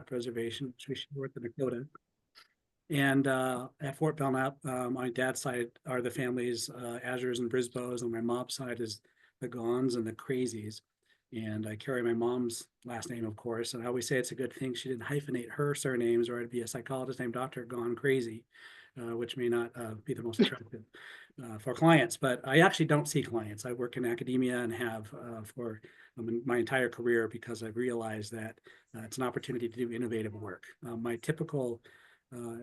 Preservation, which we should North Dakota. And at Fort Belknap, my dad's side are the families, Azures and Brisboes, and my mom's side is the Gons and the Crazies. And I carry my mom's last name, of course. And I always say it's a good thing she didn't hyphenate her surnames, or I'd be a psychologist named Dr. Gone Crazy, which may not be the most attractive for clients. But I actually don't see clients. I work in academia and have for my entire career, because I've realized that it's an opportunity to do innovative work. My typical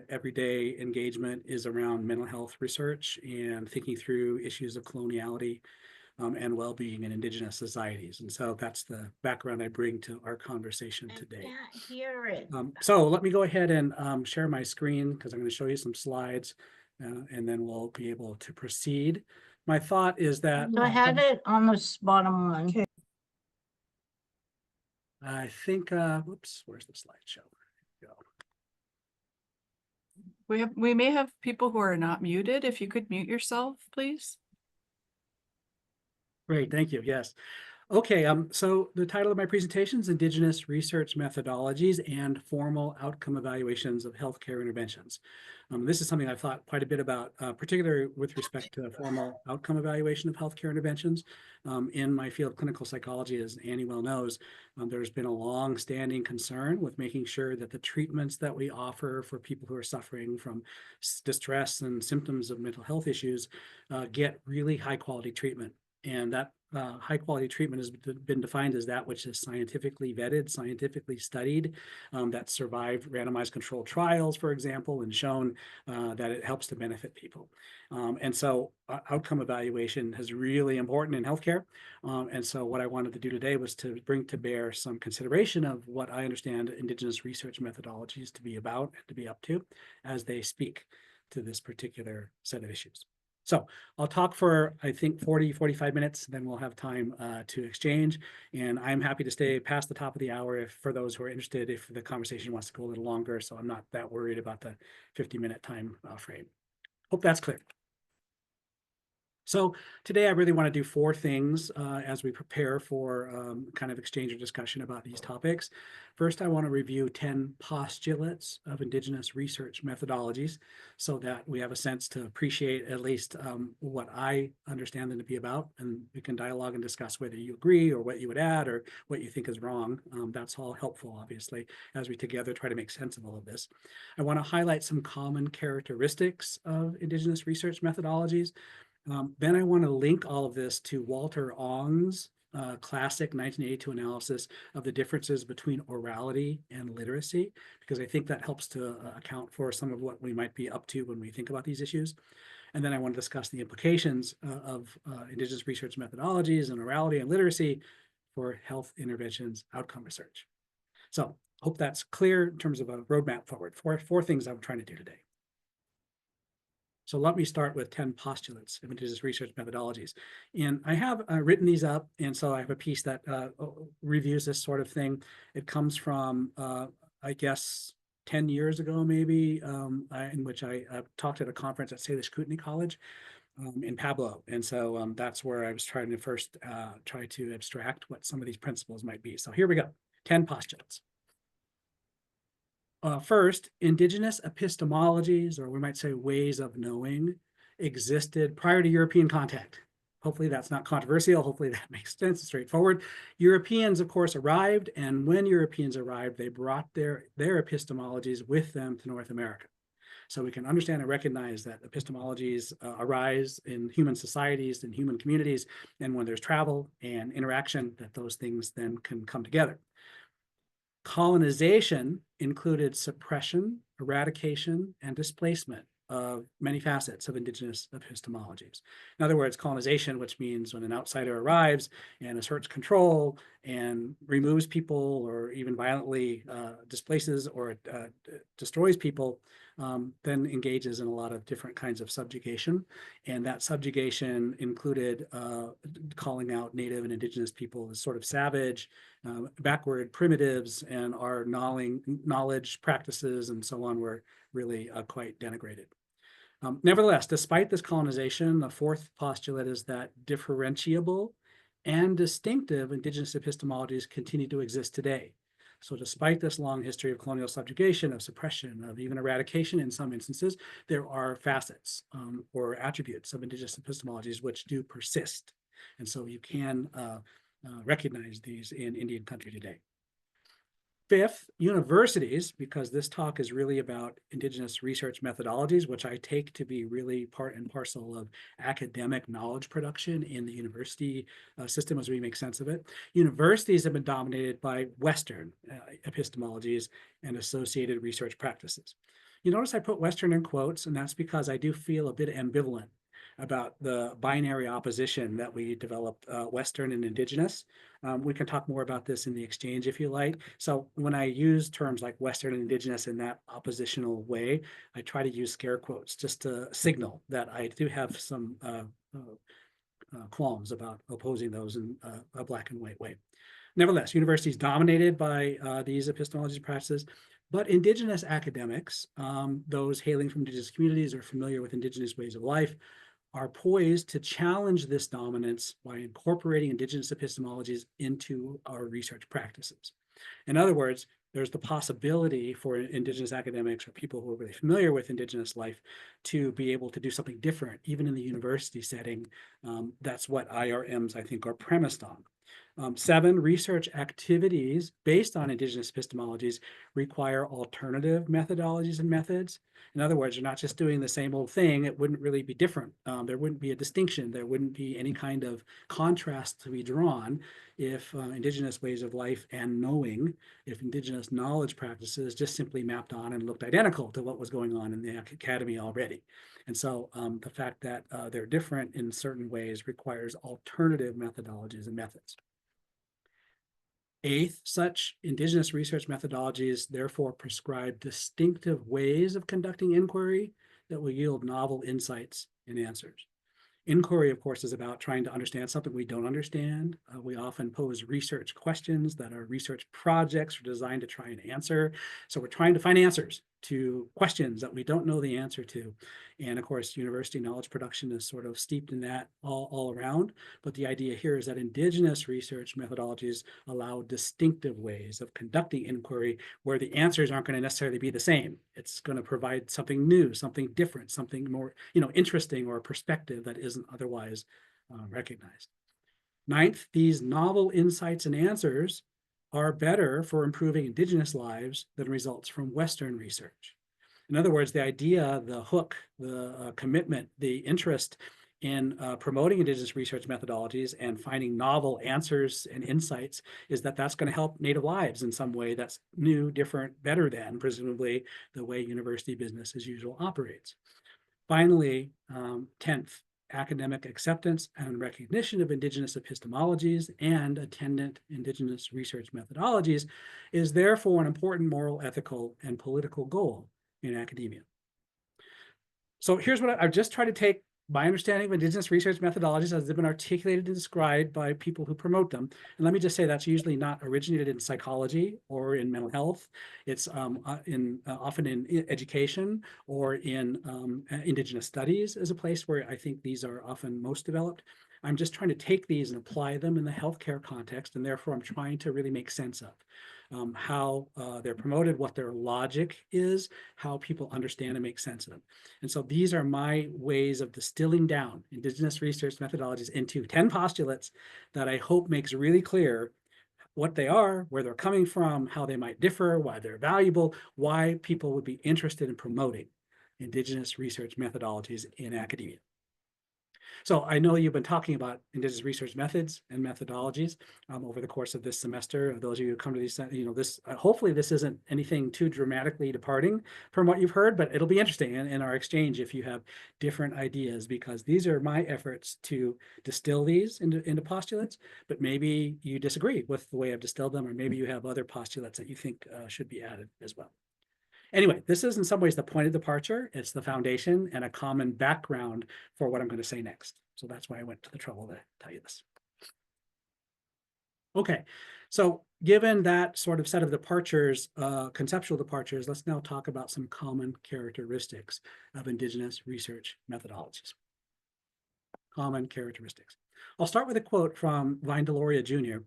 everyday engagement is around mental health research and thinking through issues of coloniality and well-being in Indigenous societies. And so that's the background I bring to our conversation today. I can't hear it. So let me go ahead and share my screen, because I'm going to show you some slides, and then we'll be able to proceed. My thought is that So I had it on the bottom one. Okay. I think, whoops, where's the slideshow? There we go. We may have people who are not muted. If you could mute yourself, please. Great, thank you. Yes. Okay, so the title of my presentation is Indigenous Research Methodologies and Formal Outcome Evaluations of Healthcare Interventions. This is something I've thought quite a bit about, particularly with respect to formal outcome evaluation of healthcare interventions. In my field of clinical psychology, as Annie well knows, there's been a long-standing concern with making sure that the treatments that we offer for people who are suffering from distress and symptoms of mental health issues get really high-quality treatment. And that high quality treatment has been defined as that which is scientifically vetted, scientifically studied, that survived randomized controlled trials, for example, and shown that it helps to benefit people. And so outcome evaluation is really important in healthcare. And so what I wanted to do today was to bring to bear some consideration of what I understand Indigenous research methodologies to be about and to be up to as they speak to this particular set of issues. So I'll talk for, I think, 45 minutes, then we'll have time to exchange. And I'm happy to stay past the top of the hour if, for those who are interested, if the conversation wants to go a little longer. So I'm not that worried about the 50-minute time frame. Hope that's clear. So today I really want to do four things as we prepare for kind of exchange or discussion about these topics. First, I want to review 10 postulates of Indigenous research methodologies so that we have a sense to appreciate at least what I understand them to be about, and we can dialogue and discuss whether you agree or what you would add or what you think is wrong. That's all helpful, obviously, as we together try to make sense of all of this. I want to highlight some common characteristics of Indigenous research methodologies. Then I want to link all of this to Walter Ong's classic 1982 analysis of the differences between orality and literacy, because I think that helps to account for some of what we might be up to when we think about these issues. And then I want to discuss the implications of Indigenous research methodologies and orality and literacy for health interventions outcome research. So hope that's clear in terms of a roadmap forward. Four things I'm trying to do today. So let me start with 10 postulates of Indigenous research methodologies. And I have written these up, and so I have a piece that reviews this sort of thing. It comes from, I guess, 10 years ago, maybe, in which I talked at a conference at Salish Kootenai College in Pablo. And so that's where I was trying to first try to abstract what some of these principles might be. So here we go, 10 postulates. First, Indigenous epistemologies, or we might say ways of knowing, existed prior to European contact. Hopefully that's not controversial. Hopefully that makes sense, straightforward. Europeans, of course, arrived, and when Europeans arrived, they brought their epistemologies with them to North America. So we can understand and recognize that epistemologies arise in human societies and human communities, and when there's travel and interaction, that those things then can come together. Colonization included suppression, eradication, and displacement of many facets of Indigenous epistemologies. In other words, colonization, which means when an outsider arrives and asserts control and removes people or even violently displaces or destroys people, then engages in a lot of different kinds of subjugation. And that subjugation included calling out Native and Indigenous people as sort of savage, backward primitives, and our knowledge practices and so on were really quite denigrated. Nevertheless, despite this colonization, the fourth postulate is that differentiable and distinctive Indigenous epistemologies continue to exist today. So despite this long history of colonial subjugation, of suppression, of even eradication in some instances, there are facets or attributes of indigenous epistemologies which do persist. And so you can recognize these in Indian country today. Fifth, universities, because this talk is really about indigenous research methodologies, which I take to be really part and parcel of academic knowledge production in the university system as we make sense of it. Universities have been dominated by Western epistemologies and associated research practices. You notice I put Western in quotes, and that's because I do feel a bit ambivalent about the binary opposition that we developed, Western and indigenous. We can talk more about this in the exchange if you like. So when I use terms like Western and indigenous in that oppositional way, I try to use scare quotes just to signal that I do have some qualms about opposing those in a black and white way. Nevertheless, universities dominated by these epistemology practices, but indigenous academics, those hailing from indigenous communities or familiar with indigenous ways of life, are poised to challenge this dominance by incorporating indigenous epistemologies into our research practices. In other words, there's the possibility for indigenous academics or people who are really familiar with indigenous life to be able to do something different, even in the university setting. That's what IRMs, I think, are premised on. 7, research activities based on indigenous epistemologies require alternative methodologies and methods. In other words, you're not just doing the same old thing. It wouldn't really be different. There wouldn't be a distinction. There wouldn't be any kind of contrast to be drawn if indigenous ways of life and knowing, if indigenous knowledge practices just simply mapped on and looked identical to what was going on in the academy already. And so the fact that they're different in certain ways requires alternative methodologies and methods. 8th, such indigenous research methodologies therefore prescribe distinctive ways of conducting inquiry that will yield novel insights and answers. Inquiry, of course, is about trying to understand something we don't understand. We often pose research questions that our research projects are designed to try and answer. So we're trying to find answers to questions that we don't know the answer to. And of course, university knowledge production is sort of steeped in that all around. But the idea here is that indigenous research methodologies allow distinctive ways of conducting inquiry where the answers aren't going to necessarily be the same. It's going to provide something new, something different, something more, interesting, or a perspective that isn't otherwise recognized. 9th, these novel insights and answers are better for improving indigenous lives than results from Western research. In other words, the idea, the hook, the commitment, the interest in promoting indigenous research methodologies and finding novel answers and insights is that that's going to help Native lives in some way that's new, different, better than, presumably, the way university business as usual operates. Finally, 10th, academic acceptance and recognition of indigenous epistemologies and attendant indigenous research methodologies is therefore an important moral, ethical, and political goal in academia. So here's what I've just tried to take my understanding of indigenous research methodologies as they've been articulated and described by people who promote them. And let me just say that's usually not originated in psychology or in mental health. It's often in education or in indigenous studies as a place where I think these are often most developed. I'm just trying to take these and apply them in the healthcare context, and therefore I'm trying to really make sense of how they're promoted, what their logic is, how people understand and make sense of them. And so these are my ways of distilling down indigenous research methodologies into 10 postulates that I hope makes really clear what they are, where they're coming from, how they might differ, why they're valuable, why people would be interested in promoting indigenous research methodologies in academia. So I know you've been talking about indigenous research methods and methodologies over the course of this semester. Those of you who come to these, hopefully this isn't anything too dramatically departing from what you've heard, but it'll be interesting in our exchange if you have different ideas, because these are my efforts to distill these into postulates, but maybe you disagree with the way I've distilled them, or maybe you have other postulates that you think should be added as well. Anyway, this is in some ways the point of departure. It's the foundation and a common background for what I'm going to say next. So that's why I went to the trouble to tell you this. Okay, so given that sort of set of departures, conceptual departures, let's now talk about some common characteristics of indigenous research methodologies. Common characteristics. I'll start with a quote from Vine Deloria Jr.,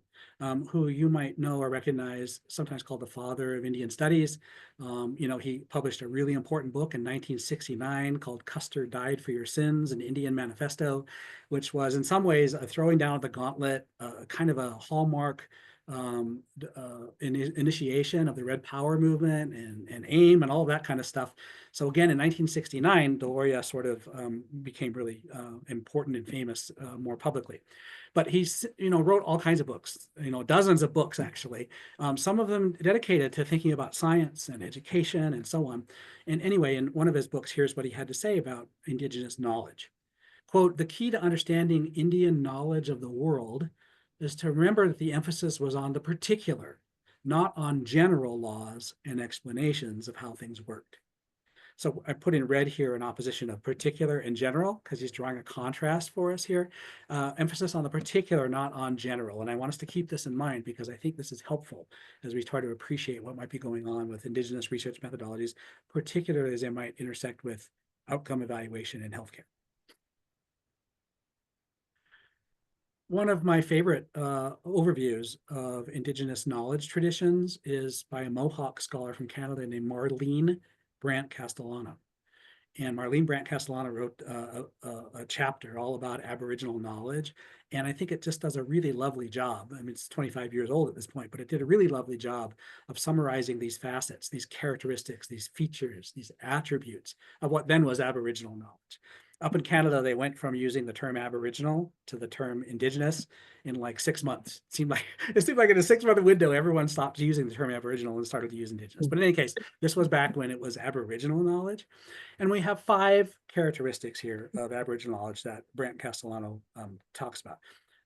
who you might know or recognize, sometimes called the father of Indian studies. He published a really important book in 1969 called Custer Died for Your Sins, an Indian Manifesto, which was in some ways a throwing down of the gauntlet, kind of a hallmark initiation of the Red Power movement and AIM and all of that kind of stuff. So again, in 1969, Deloria sort of became really important and famous more publicly. But he's, wrote all kinds of books, dozens of books actually, some of them dedicated to thinking about science and education and so on. And anyway, in one of his books, here's what he had to say about indigenous knowledge. Quote, "The key to understanding Indian knowledge of the world is to remember that the emphasis was on the particular, not on general laws and explanations of how things worked." So I put in red here in opposition of particular and general, because he's drawing a contrast for us here. Emphasis on the particular, not on general. And I want us to keep this in mind because I think this is helpful as we try to appreciate what might be going on with indigenous research methodologies, particularly as they might intersect with outcome evaluation in healthcare. One of my favorite overviews of indigenous knowledge traditions is by a Mohawk scholar from Canada named Marlene Brant Castellano. And Marlene Brant Castellano wrote a chapter all about Aboriginal knowledge. And I think it just does a really lovely job. I mean, it's 25 years old at this point, but it did a really lovely job of summarizing these facets, these characteristics, these features, these attributes of what then was Aboriginal knowledge. Up in Canada, they went from using the term Aboriginal to the term Indigenous in like 6 months. It seemed like in a 6-month window, everyone stopped using the term Aboriginal and started to use Indigenous. But in any case, this was back when it was Aboriginal knowledge. And we have 5 characteristics here of Aboriginal knowledge that Brant Castellano talks about.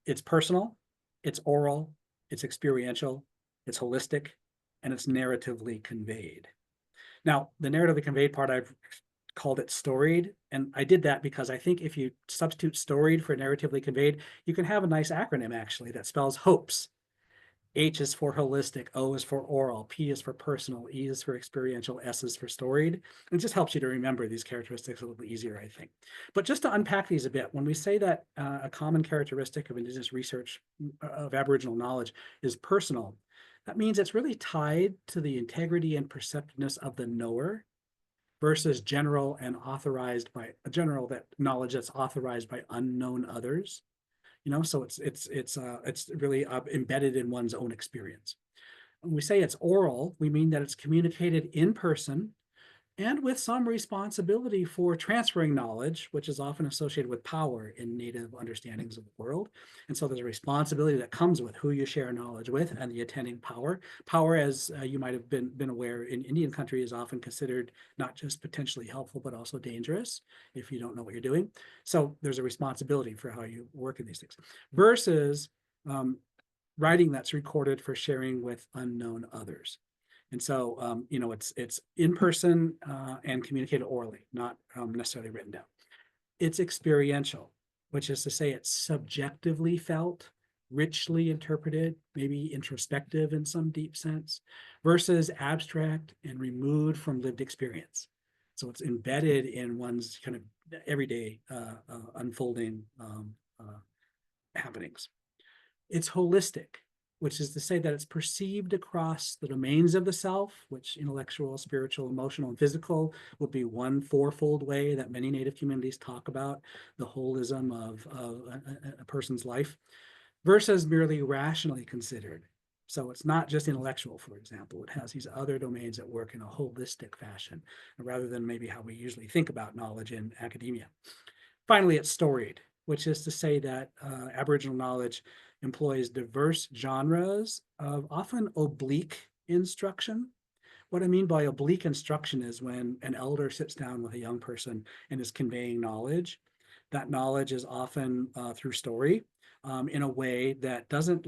It's personal, it's oral, it's experiential, it's holistic, and it's narratively conveyed. Now, the narratively conveyed part, I've called it storied. And I did that because I think if you substitute storied for narratively conveyed, you can have a nice acronym actually that spells HOPES. H is for holistic, O is for oral, P is for personal, E is for experiential, S is for storied. It just helps you to remember these characteristics a little easier, I think. But just to unpack these a bit, when we say that a common characteristic of Indigenous research of Aboriginal knowledge is personal, that means it's really tied to the integrity and perceptiveness of the knower versus general and authorized by general that knowledge that's authorized by unknown others. So it's really embedded in one's own experience. When we say it's oral, we mean that it's communicated in person and with some responsibility for transferring knowledge, which is often associated with power in Native understandings of the world. And so there's a responsibility that comes with who you share knowledge with and the attending power. Power, as you might have been aware, in Indian country is often considered not just potentially helpful, but also dangerous if you don't know what you're doing. So there's a responsibility for how you work in these things versus writing that's recorded for sharing with unknown others. And so, it's in person and communicated orally, not necessarily written down. It's experiential, which is to say it's subjectively felt, richly interpreted, maybe introspective in some deep sense, versus abstract and removed from lived experience. So it's embedded in one's kind of everyday unfolding happenings. It's holistic, which is to say that it's perceived across the domains of the self, which intellectual, spiritual, emotional, and physical would be one fourfold way that many Native communities talk about the holism of a person's life, versus merely rationally considered. So it's not just intellectual, for example. It has these other domains that work in a holistic fashion, rather than maybe how we usually think about knowledge in academia. Finally, it's storied, which is to say that Aboriginal knowledge employs diverse genres of often oblique instruction. What I mean by oblique instruction is when an elder sits down with a young person and is conveying knowledge. That knowledge is often through story in a way that doesn't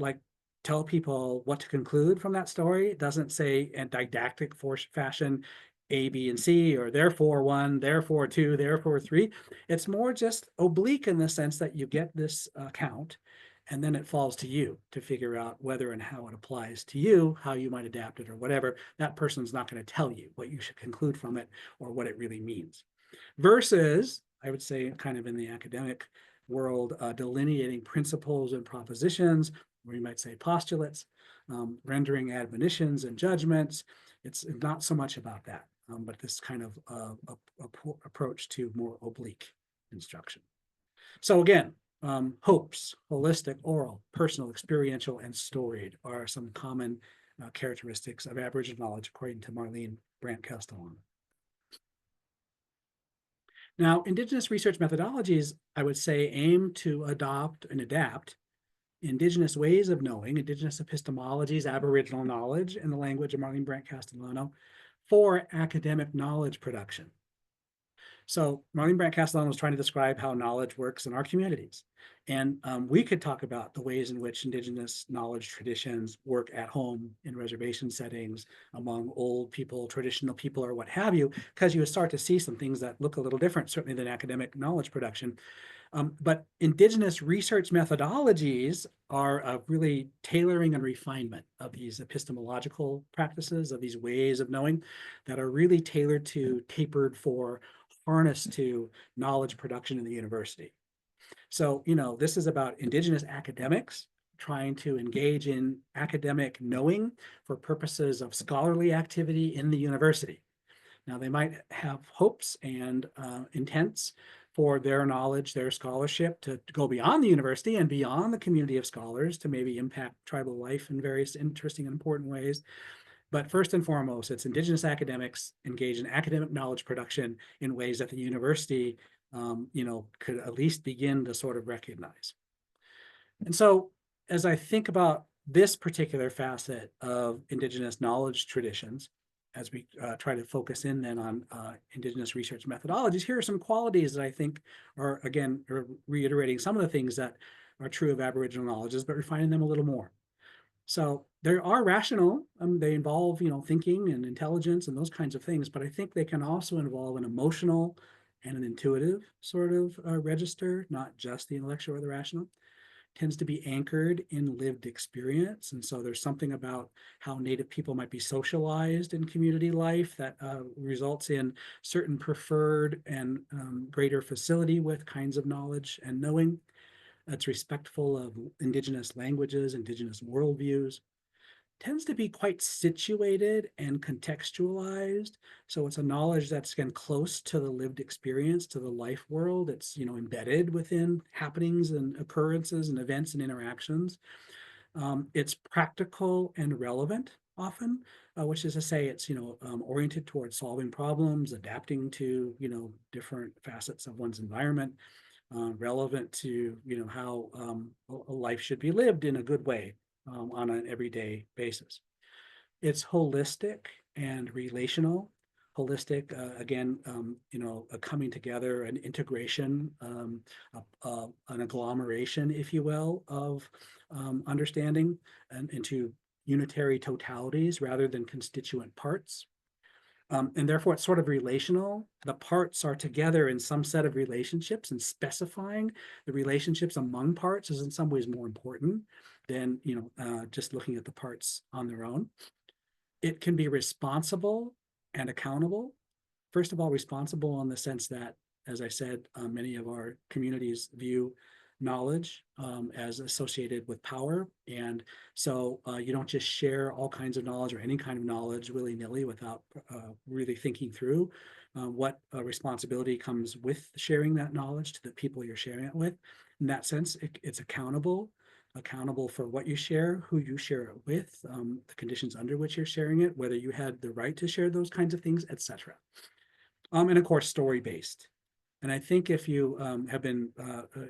tell people what to conclude from that story. It doesn't say in didactic fashion, A, B, and C, or therefore 1, therefore 2, therefore 3. It's more just oblique in the sense that you get this account, and then it falls to you to figure out whether and how it applies to you, how you might adapt it or whatever. That person's not going to tell you what you should conclude from it or what it really means. Versus, I would say, kind of in the academic world, delineating principles and propositions, or you might say postulates, rendering admonitions and judgments. It's not so much about that, but this kind of approach to more oblique instruction. So again, hopes, holistic, oral, personal, experiential, and storied are some common characteristics of Aboriginal knowledge, according to Marlene Brandt-Castellano. Now, Indigenous research methodologies, I would say, aim to adopt and adapt Indigenous ways of knowing, Indigenous epistemologies, Aboriginal knowledge, in the language of Marlene Brandt-Castellano, for academic knowledge production. So Marlene Brandt-Castellano was trying to describe how knowledge works in our communities. And we could talk about the ways in which Indigenous knowledge traditions work at home in reservation settings, among old people, traditional people, or what have you, because you would start to see some things that look a little different, certainly than academic knowledge production. But Indigenous research methodologies are really tailoring and refinement of these epistemological practices, of these ways of knowing that are really tailored to, tapered for, harnessed to knowledge production in the university. So, this is about Indigenous academics trying to engage in academic knowing for purposes of scholarly activity in the university. Now, they might have hopes and intents for their knowledge, their scholarship to go beyond the university and beyond the community of scholars to maybe impact tribal life in various interesting and important ways. But first and foremost, it's Indigenous academics engage in academic knowledge production in ways that the university, could at least begin to sort of recognize. And so as I think about this particular facet of Indigenous knowledge traditions, as we try to focus in then on Indigenous research methodologies, here are some qualities that I think are, again, reiterating some of the things that are true of Aboriginal knowledges, but refining them a little more. So they are rational, they involve, thinking and intelligence and those kinds of things, but I think they can also involve an emotional and an intuitive sort of register, not just the intellectual or the rational. Tends to be anchored in lived experience. And so there's something about how Native people might be socialized in community life that results in certain preferred and greater facility with kinds of knowledge and knowing. That's respectful of Indigenous languages, Indigenous worldviews. Tends to be quite situated and contextualized. So it's a knowledge that's, again, close to the lived experience, to the life world. It's, embedded within happenings and occurrences and events and interactions. It's practical and relevant often, which is to say it's, oriented towards solving problems, adapting to, different facets of one's environment, relevant to, how a life should be lived in a good way. On an everyday basis. It's holistic and relational. Holistic, again, a coming together, an integration, an agglomeration, if you will, of understanding and into unitary totalities rather than constituent parts. And therefore, it's sort of relational. The parts are together in some set of relationships, and specifying the relationships among parts is in some ways more important than just looking at the parts on their own. It can be responsible and accountable. First of all, responsible in the sense that, as I said, many of our communities view knowledge as associated with power. And so you don't just share all kinds of knowledge or any kind of knowledge willy-nilly without really thinking through what responsibility comes with sharing that knowledge to the people you're sharing it with. In that sense, it's accountable for what you share, who you share it with, the conditions under which you're sharing it, whether you had the right to share those kinds of things, etc. And of course, story-based. And I think if you have been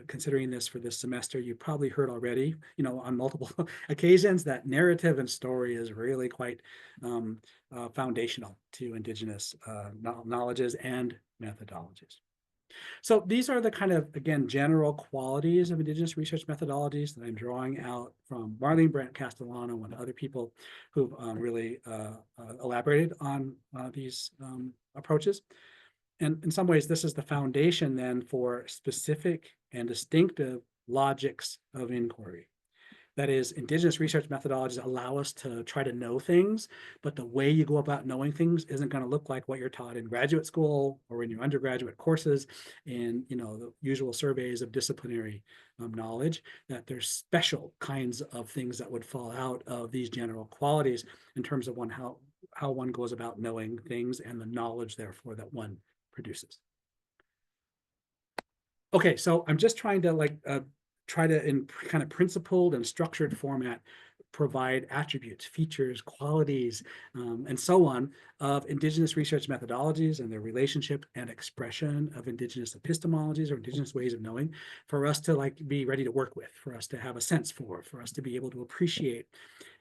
considering this for this semester, you've probably heard already, on multiple occasions, that narrative and story is really quite foundational to Indigenous knowledges and methodologies. So these are the kind of, again, general qualities of Indigenous research methodologies that I'm drawing out from Marlene Brandt-Castellano and other people who've really elaborated on these approaches. And in some ways, this is the foundation then for specific and distinctive logics of inquiry. That is, indigenous research methodologies allow us to try to know things, but the way you go about knowing things isn't going to look like what you're taught in graduate school or in your undergraduate courses, in the usual surveys of disciplinary knowledge. That there's special kinds of things that would fall out of these general qualities in terms of how one goes about knowing things and the knowledge, therefore, that one produces. Okay, so I'm just trying to try to, in kind of principled and structured format, provide attributes, features, qualities, and so on of indigenous research methodologies and their relationship and expression of indigenous epistemologies or indigenous ways of knowing, for us to be ready to work with, for us to have a sense for us to be able to appreciate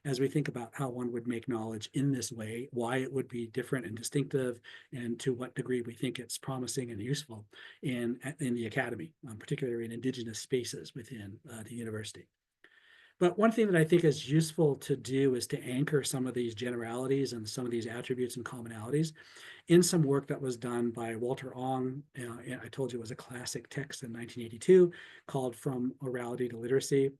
as we think about how one would make knowledge in this way, why it would be different and distinctive, and to what degree we think it's promising and useful in the academy, particularly in indigenous spaces within the university. But one thing that I think is useful to do is to anchor some of these generalities and some of these attributes and commonalities in some work that was done by Walter Ong. I told you it was a classic text in 1982 called From Orality to Literacy.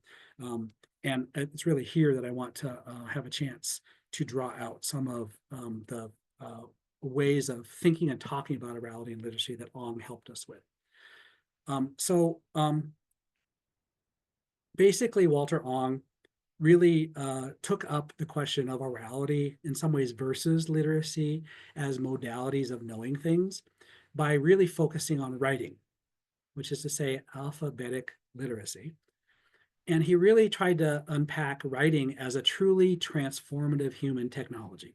And it's really here that I want to have a chance to draw out some of the ways of thinking and talking about orality and literacy that Ong helped us with. Basically, Walter Ong really took up the question of orality in some ways versus literacy as modalities of knowing things by really focusing on writing, which is to say alphabetic literacy. And he really tried to unpack writing as a truly transformative human technology,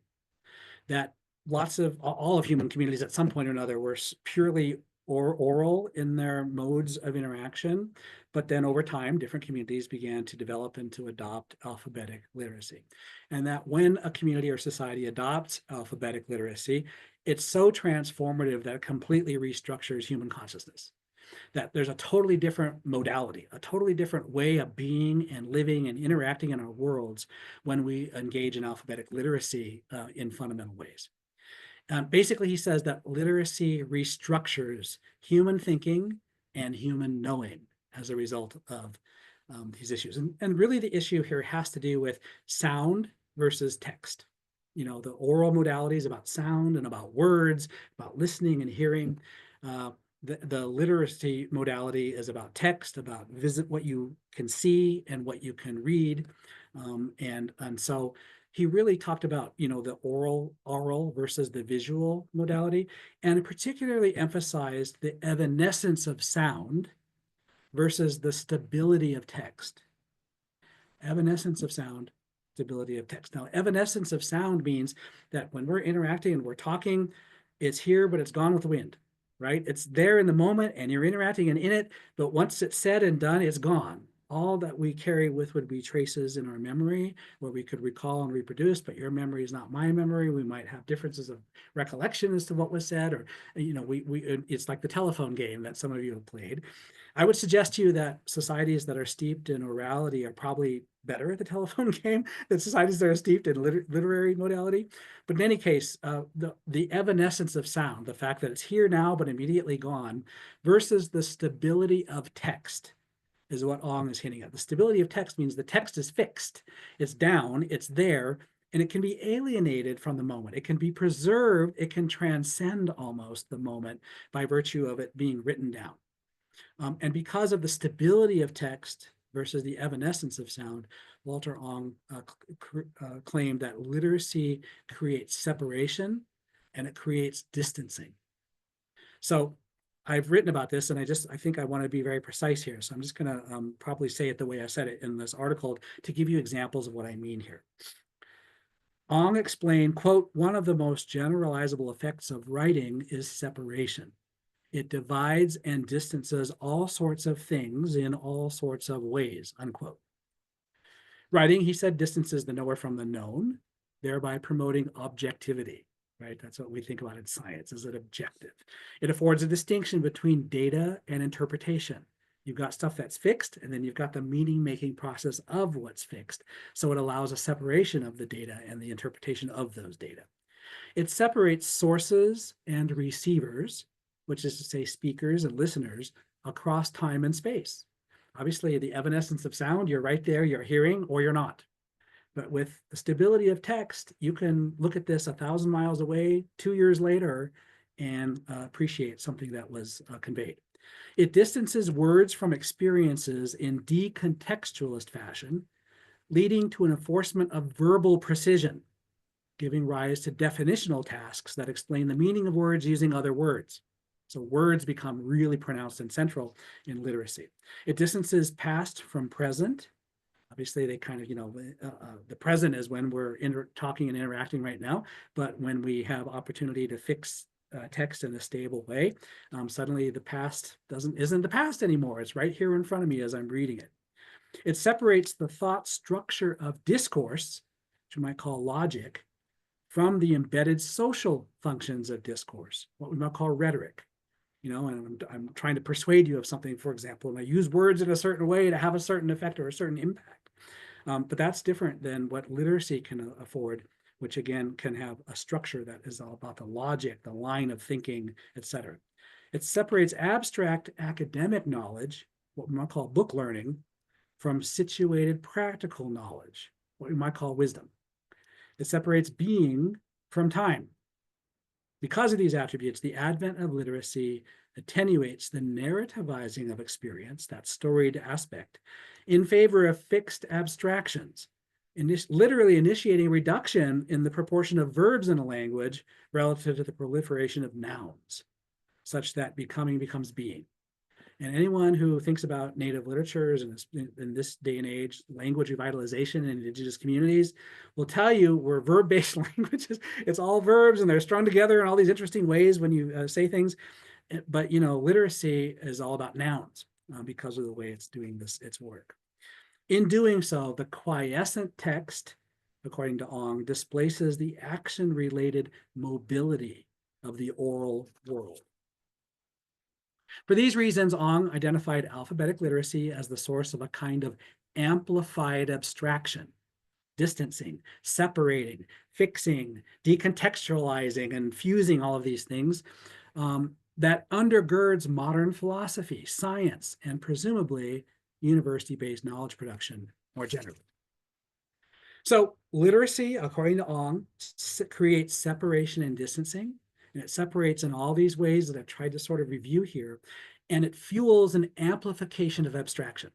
that all of human communities at some point or another were purely oral in their modes of interaction. But then over time, different communities began to develop and to adopt alphabetic literacy. And that when a community or society adopts alphabetic literacy, it's so transformative that it completely restructures human consciousness. That there's a totally different modality, a totally different way of being and living and interacting in our worlds when we engage in alphabetic literacy in fundamental ways. Basically, he says that literacy restructures human thinking and human knowing as a result of these issues. And really the issue here has to do with sound versus text. The oral modalities about sound and about words, about listening and hearing. The literacy modality is about text, about what you can see and what you can read. And so he really talked about, the oral versus the visual modality, and particularly emphasized the evanescence of sound versus the stability of text. Evanescence of sound, stability of text. Now, evanescence of sound means that when we're interacting and we're talking, it's here, but it's gone with the wind. Right? It's there in the moment and you're interacting and in it, but once it's said and done, it's gone. All that we carry with would be traces in our memory where we could recall and reproduce, but your memory is not my memory. We might have differences of recollection as to what was said, or, it's like the telephone game that some of you have played. I would suggest to you that societies that are steeped in orality are probably better at the telephone game than societies that are steeped in literary modality. But in any case, the evanescence of sound, the fact that it's here now but immediately gone, versus the stability of text, is what Ong is hinting at. The stability of text means the text is fixed, it's down, it's there, and it can be alienated from the moment. It can be preserved, it can transcend almost the moment by virtue of it being written down. And because of the stability of text versus the evanescence of sound, Walter Ong claimed that literacy creates separation and it creates distancing. So I've written about this, and I think I want to be very precise here. So I'm just going to probably say it the way I said it in this article to give you examples of what I mean here. Ong explained, quote, "One of the most generalizable effects of writing is separation. It divides and distances all sorts of things in all sorts of ways," unquote. Writing, he said, distances the knower from the known, thereby promoting objectivity, right? That's what we think about in science, is it objective. It affords a distinction between data and interpretation. You've got stuff that's fixed, and then you've got the meaning-making process of what's fixed. So it allows a separation of the data and the interpretation of those data. It separates sources and receivers, which is to say speakers and listeners, across time and space. Obviously, the evanescence of sound, you're right there, you're hearing or you're not. But with the stability of text, you can look at this 1,000 miles away, 2 years later, and appreciate something that was conveyed. It distances words from experiences in decontextualist fashion, leading to an enforcement of verbal precision, giving rise to definitional tasks that explain the meaning of words using other words. So words become really pronounced and central in literacy. It distances past from present. Obviously, they kind of, the present is when we're talking and interacting right now, but when we have opportunity to fix text in a stable way, suddenly the past isn't the past anymore. It's right here in front of me as I'm reading it. It separates the thought structure of discourse, which we might call logic, from the embedded social functions of discourse, what we might call rhetoric. And I'm trying to persuade you of something, for example, and I use words in a certain way to have a certain effect or a certain impact. But that's different than what literacy can afford, which again can have a structure that is all about the logic, the line of thinking, etc. It separates abstract academic knowledge, what we might call book learning, from situated practical knowledge, what we might call wisdom. It separates being from time. Because of these attributes, the advent of literacy attenuates the narrativizing of experience, that storied aspect, in favor of fixed abstractions, literally initiating a reduction in the proportion of verbs in a language relative to the proliferation of nouns, such that becoming becomes being. And anyone who thinks about native literatures and in this day and age, language revitalization in indigenous communities will tell you we're verb-based languages. It's all verbs and they're strung together in all these interesting ways when you say things. But, literacy is all about nouns because of the way it's doing its work. In doing so, the quiescent text, according to Ong, displaces the action-related mobility of the oral world. For these reasons, Ong identified alphabetic literacy as the source of a kind of amplified abstraction, distancing, separating, fixing, decontextualizing, and fusing all of these things that undergirds modern philosophy, science, and presumably university-based knowledge production more generally. So literacy, according to Ong, creates separation and distancing. And it separates in all these ways that I've tried to sort of review here, and it fuels an amplification of abstraction.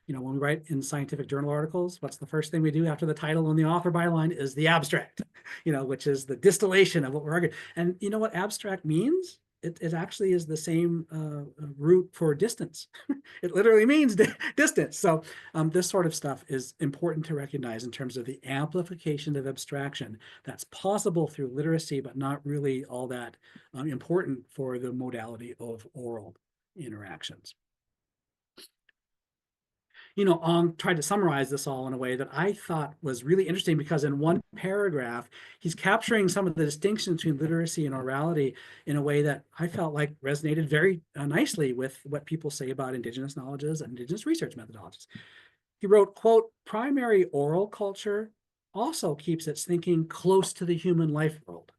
When we write in scientific journal articles, what's the first thing we do after the title and the author byline is the abstract, which is the distillation of what we're arguing. And you know what abstract means? It actually is the same root for distance. It literally means distance. So this sort of stuff is important to recognize in terms of the amplification of abstraction that's possible through literacy, but not really all that important for the modality of oral interactions. Ong tried to summarize this all in a way that I thought was really interesting because in one paragraph, he's capturing some of the distinctions between literacy and orality in a way that I felt like resonated very nicely with what people say about indigenous knowledges and indigenous research methodologies. He wrote, quote, "Primary oral culture also keeps its thinking close to the human life world,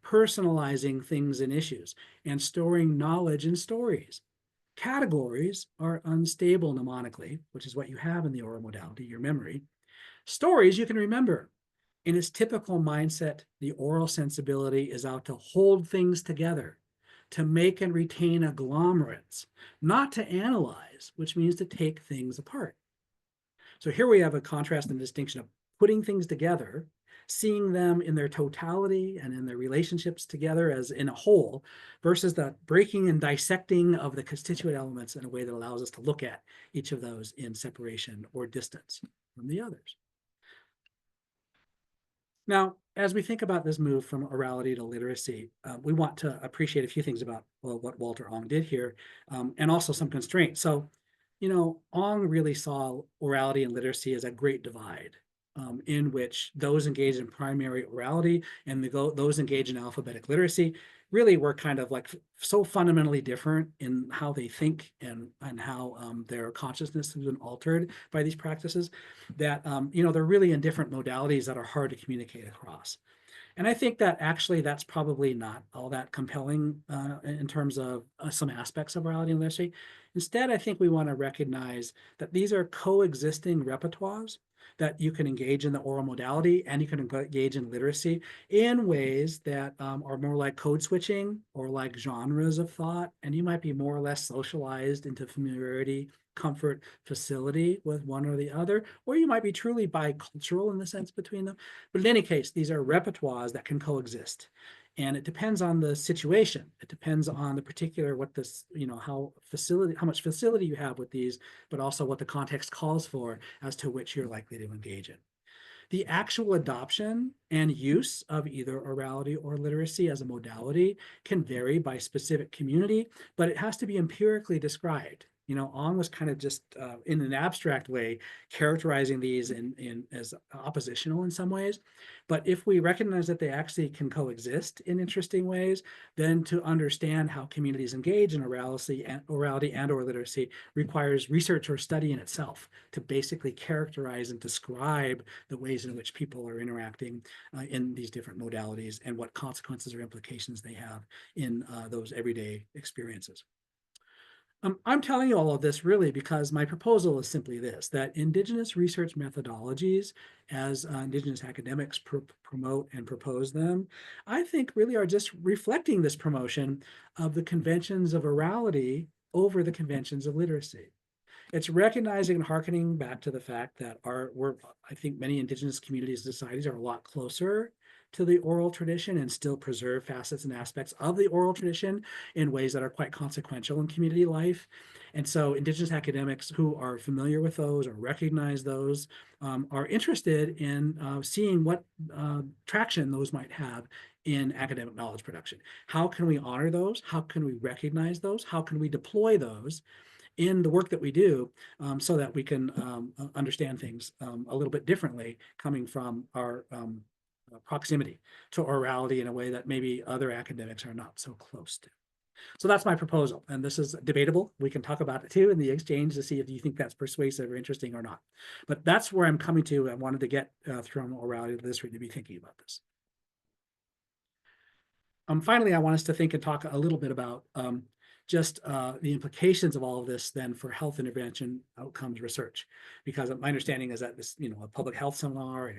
personalizing things and issues, and storing knowledge in stories. Categories are unstable mnemonically, which is what you have in the oral modality, your memory. Stories you can remember. In its typical mindset, the oral sensibility is out to hold things together, to make and retain agglomerates, not to analyze, which means to take things apart." So here we have a contrast and distinction of putting things together, seeing them in their totality and in their relationships together as in a whole, versus the breaking and dissecting of the constituent elements in a way that allows us to look at each of those in separation or distance from the others. Now, as we think about this move from orality to literacy, we want to appreciate a few things about what Walter Ong did here, and also some constraints. So, Ong really saw orality and literacy as a great divide. In which those engaged in primary orality and those engaged in alphabetic literacy really were kind of like so fundamentally different in how they think and how their consciousness has been altered by these practices that, they're really in different modalities that are hard to communicate across. And I think that actually that's probably not all that compelling in terms of some aspects of morality and literacy. Instead, I think we want to recognize that these are coexisting repertoires, that you can engage in the oral modality and you can engage in literacy in ways that are more like code switching or like genres of thought. And you might be more or less socialized into familiarity, comfort, facility with one or the other, or you might be truly bicultural in the sense between them. But in any case, these are repertoires that can coexist. And it depends on the situation. It depends on the particular, what this, how much facility you have with these, but also what the context calls for as to which you're likely to engage in. The actual adoption and use of either orality or literacy as a modality can vary by specific community, but it has to be empirically described. Ong was kind of just in an abstract way characterizing these as oppositional in some ways. But if we recognize that they actually can coexist in interesting ways, then to understand how communities engage in orality and or literacy requires research or study in itself to basically characterize and describe the ways in which people are interacting in these different modalities and what consequences or implications they have in those everyday experiences. I'm telling you all of this really because my proposal is simply this, that Indigenous research methodologies, as Indigenous academics promote and propose them, I think really are just reflecting this promotion of the conventions of orality over the conventions of literacy. It's recognizing and hearkening back to the fact that I think many Indigenous communities and societies are a lot closer to the oral tradition and still preserve facets and aspects of the oral tradition in ways that are quite consequential in community life. And so Indigenous academics who are familiar with those or recognize those are interested in seeing what traction those might have in academic knowledge production. How can we honor those? How can we recognize those? How can we deploy those in the work that we do so that we can understand things a little bit differently coming from our proximity to orality in a way that maybe other academics are not so close to. So that's my proposal. And this is debatable. We can talk about it too in the exchange to see if you think that's persuasive or interesting or not. But that's where I'm coming to. I wanted to get from orality to literacy to be thinking about this. Finally, I want us to think and talk a little bit about just the implications of all of this then for health intervention outcomes research, because my understanding is that this, a public health seminar,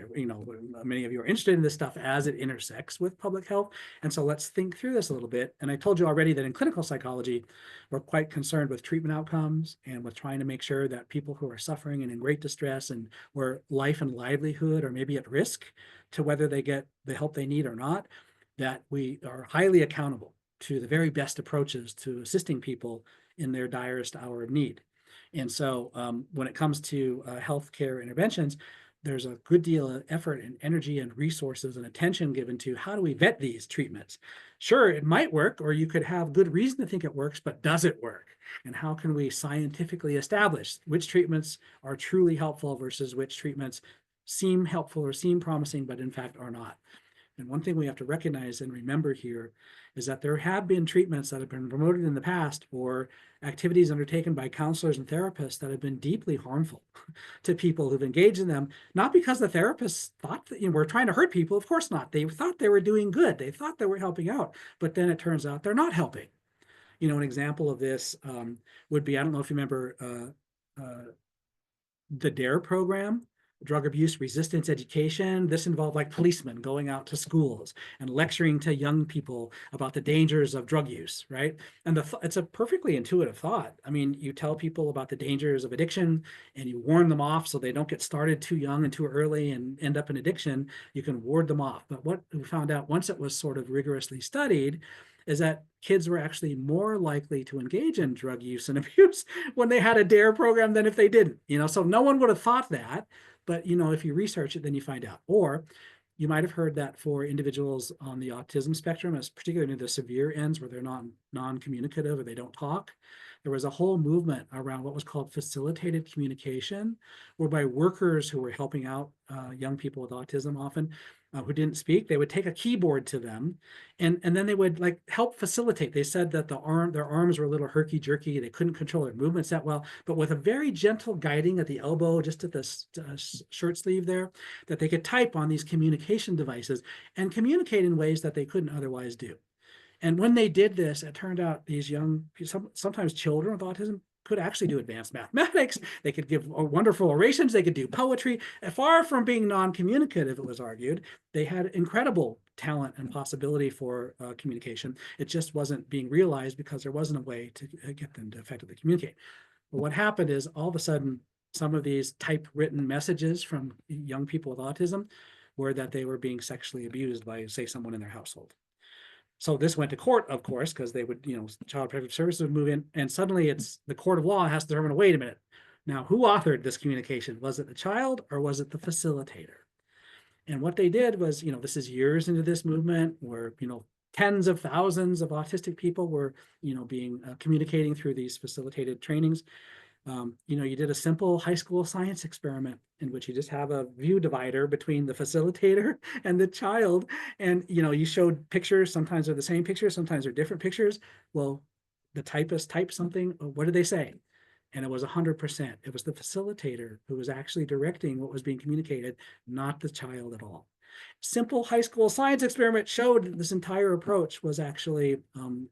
many of you are interested in this stuff as it intersects with public health. And so let's think through this a little bit. And I told you already that in clinical psychology, we're quite concerned with treatment outcomes and with trying to make sure that people who are suffering and in great distress and where life and livelihood are maybe at risk to whether they get the help they need or not, that we are highly accountable to the very best approaches to assisting people in their direst hour of need. And so when it comes to healthcare interventions, there's a good deal of effort and energy and resources and attention given to how do we vet these treatments. Sure, it might work, or you could have good reason to think it works, but does it work? And how can we scientifically establish which treatments are truly helpful versus which treatments seem helpful or seem promising, but in fact are not? And one thing we have to recognize and remember here is that there have been treatments that have been promoted in the past or activities undertaken by counselors and therapists that have been deeply harmful to people who've engaged in them, not because the therapists thought that we're trying to hurt people. Of course not. They thought they were doing good. They thought they were helping out, but then it turns out they're not helping. An example of this would be, I don't know if you remember the DARE program, drug abuse resistance education. This involved like policemen going out to schools and lecturing to young people about the dangers of drug use, right? And it's a perfectly intuitive thought. I mean, you tell people about the dangers of addiction and you warn them off so they don't get started too young and too early and end up in addiction. You can ward them off. But what we found out once it was sort of rigorously studied is that kids were actually more likely to engage in drug use and abuse when they had a DARE program than if they didn't, so no one would have thought that. But, if you research it, then you find out. Or you might have heard that for individuals on the autism spectrum, as particularly the severe ends where they're non-communicative or they don't talk, there was a whole movement around what was called facilitated communication, whereby workers who were helping out young people with autism often who didn't speak, they would take a keyboard to them, and then they would like help facilitate. They said that their arms were a little herky jerky, they couldn't control their movements that well, but with a very gentle guiding at the elbow, just at the shirt sleeve there, that they could type on these communication devices and communicate in ways that they couldn't otherwise do. And when they did this, it turned out these young, sometimes children with autism, could actually do advanced mathematics. They could give wonderful orations. They could do poetry. Far from being non-communicative, it was argued, they had incredible talent and possibility for communication. It just wasn't being realized because there wasn't a way to get them to effectively communicate. But what happened is all of a sudden, some of these typewritten messages from young people with autism were that they were being sexually abused by, say, someone in their household. So this went to court, of course, because they would, Child Protective Services would move in, and suddenly it's the court of law has to determine, wait a minute, now who authored this communication? Was it the child or was it the facilitator? And what they did was, this is years into this movement where, tens of thousands of autistic people were, being communicating through these facilitated trainings. You did a simple high school science experiment in which you just have a view divider between the facilitator and the child. And, you showed pictures, sometimes they're the same pictures, sometimes they're different pictures. Well, the typist typed something, what did they say? And it was 100%. It was the facilitator who was actually directing what was being communicated, not the child at all. Simple high school science experiment showed that this entire approach was actually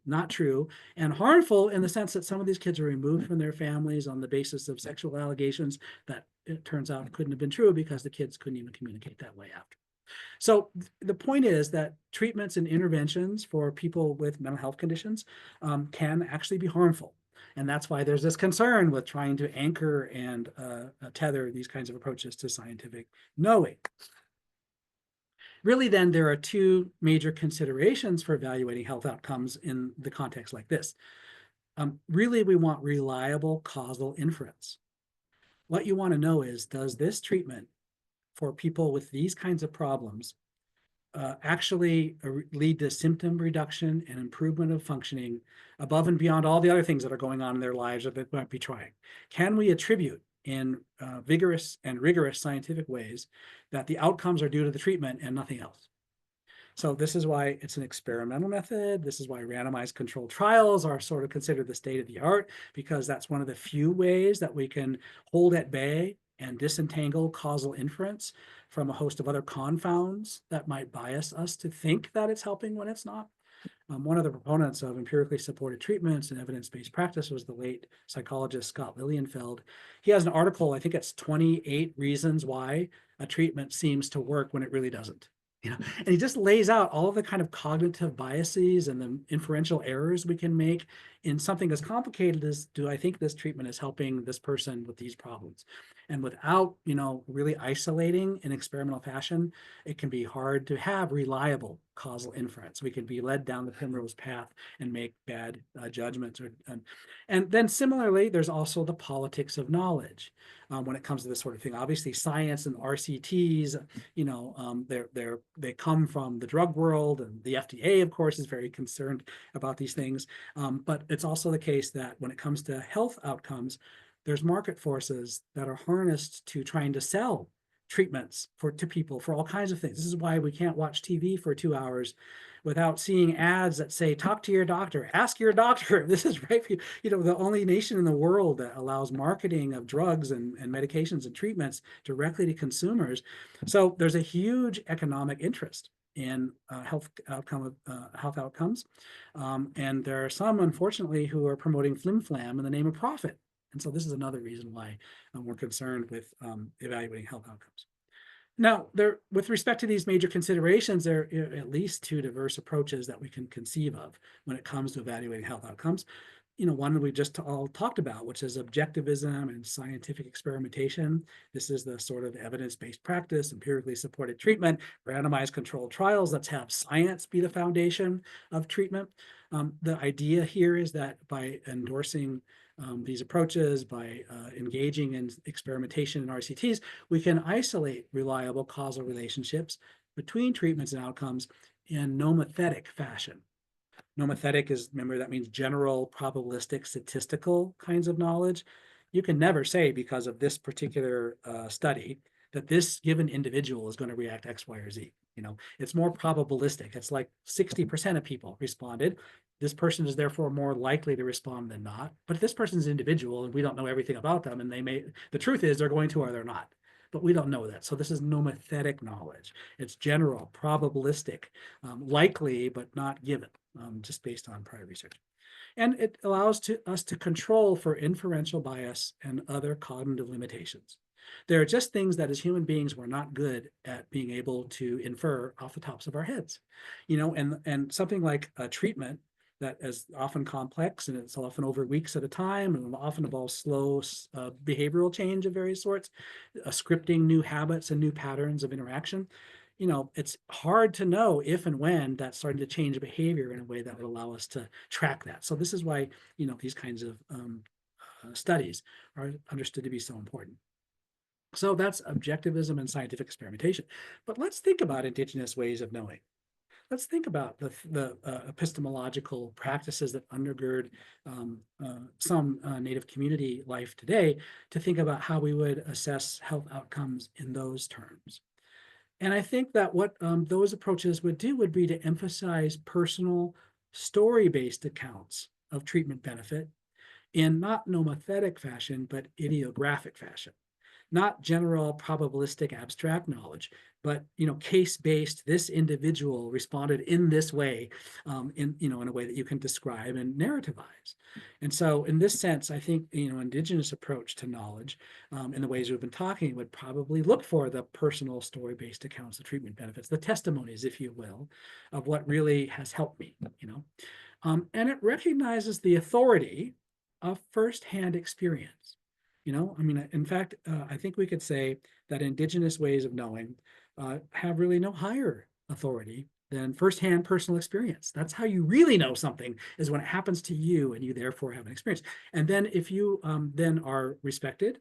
not true and harmful in the sense that some of these kids are removed from their families on the basis of sexual allegations that it turns out couldn't have been true because the kids couldn't even communicate that way after. So the point is that treatments and interventions for people with mental health conditions can actually be harmful. And that's why there's this concern with trying to anchor and tether these kinds of approaches to scientific knowing. Really, then, there are two major considerations for evaluating health outcomes in the context like this. Really, we want reliable causal inference. What you want to know is, does this treatment for people with these kinds of problems actually lead to symptom reduction and improvement of functioning above and beyond all the other things that are going on in their lives that they might be trying? Can we attribute in vigorous and rigorous scientific ways that the outcomes are due to the treatment and nothing else? So this is why it's an experimental method. This is why randomized controlled trials are sort of considered the state of the art, because that's one of the few ways that we can hold at bay and disentangle causal inference from a host of other confounds that might bias us to think that it's helping when it's not. One of the proponents of empirically supported treatments and evidence-based practice was the late psychologist Scott Lilienfeld. He has an article, I think it's 28 reasons why a treatment seems to work when it really doesn't. And he just lays out all of the kind of cognitive biases and the inferential errors we can make in something as complicated as, do I think this treatment is helping this person with these problems? And without, really isolating in experimental fashion, it can be hard to have reliable causal inference. We can be led down the primrose path and make bad judgments. And then similarly, there's also the politics of knowledge when it comes to this sort of thing. Obviously, science and RCTs, they come from the drug world, and the FDA, of course, is very concerned about these things. But it's also the case that when it comes to health outcomes, there's market forces that are harnessed to trying to sell treatments to people for all kinds of things. This is why we can't watch TV for 2 hours without seeing ads that say, talk to your doctor, ask your doctor if this is right for you. The only nation in the world that allows marketing of drugs and medications and treatments directly to consumers. So there's a huge economic interest in health outcomes. And there are some, unfortunately, who are promoting flim-flam in the name of profit. And so this is another reason why we're concerned with evaluating health outcomes. Now, with respect to these major considerations, there are at least two diverse approaches that we can conceive of when it comes to evaluating health outcomes. One we just all talked about, which is objectivism and scientific experimentation. This is the sort of evidence-based practice, empirically supported treatment, randomized controlled trials. Let's have science be the foundation of treatment. The idea here is that by endorsing these approaches, by engaging in experimentation in RCTs, we can isolate reliable causal relationships between treatments and outcomes in nomothetic fashion. Nomothetic is, remember, that means general, probabilistic, statistical kinds of knowledge. You can never say, because of this particular study, that this given individual is going to react X, Y, or Z. It's more probabilistic. It's like 60% of people responded. This person is therefore more likely to respond than not. But if this person's individual and we don't know everything about them, and the truth is they're going to or they're not. But we don't know that. So this is nomothetic knowledge. It's general, probabilistic, likely, but not given, just based on prior research. And it allows us to control for inferential bias and other cognitive limitations. There are just things that as human beings we're not good at being able to infer off the tops of our heads, and something like a treatment that is often complex and it's often over weeks at a time and often involves slow behavioral change of various sorts, scripting new habits and new patterns of interaction. It's hard to know if and when that's starting to change behavior in a way that would allow us to track that. So this is why, these kinds of studies are understood to be so important. So that's objectivism and scientific experimentation. But let's think about indigenous ways of knowing. Let's think about the epistemological practices that undergird some Native community life today to think about how we would assess health outcomes in those terms. And I think that what those approaches would do would be to emphasize personal story-based accounts of treatment benefit in not nomothetic fashion, but idiographic fashion. Not general probabilistic abstract knowledge, but case-based. This individual responded in this way, in a way that you can describe and narrativize. And so, in this sense, I think indigenous approach to knowledge, in the ways we've been talking, would probably look for the personal story-based accounts of treatment benefits, the testimonies, if you will, of what really has helped me. And it recognizes the authority of firsthand experience. In fact, I think we could say that indigenous ways of knowing have really no higher authority than firsthand personal experience. That's how you really know something, is when it happens to you and you therefore have an experience. And then if you then are respected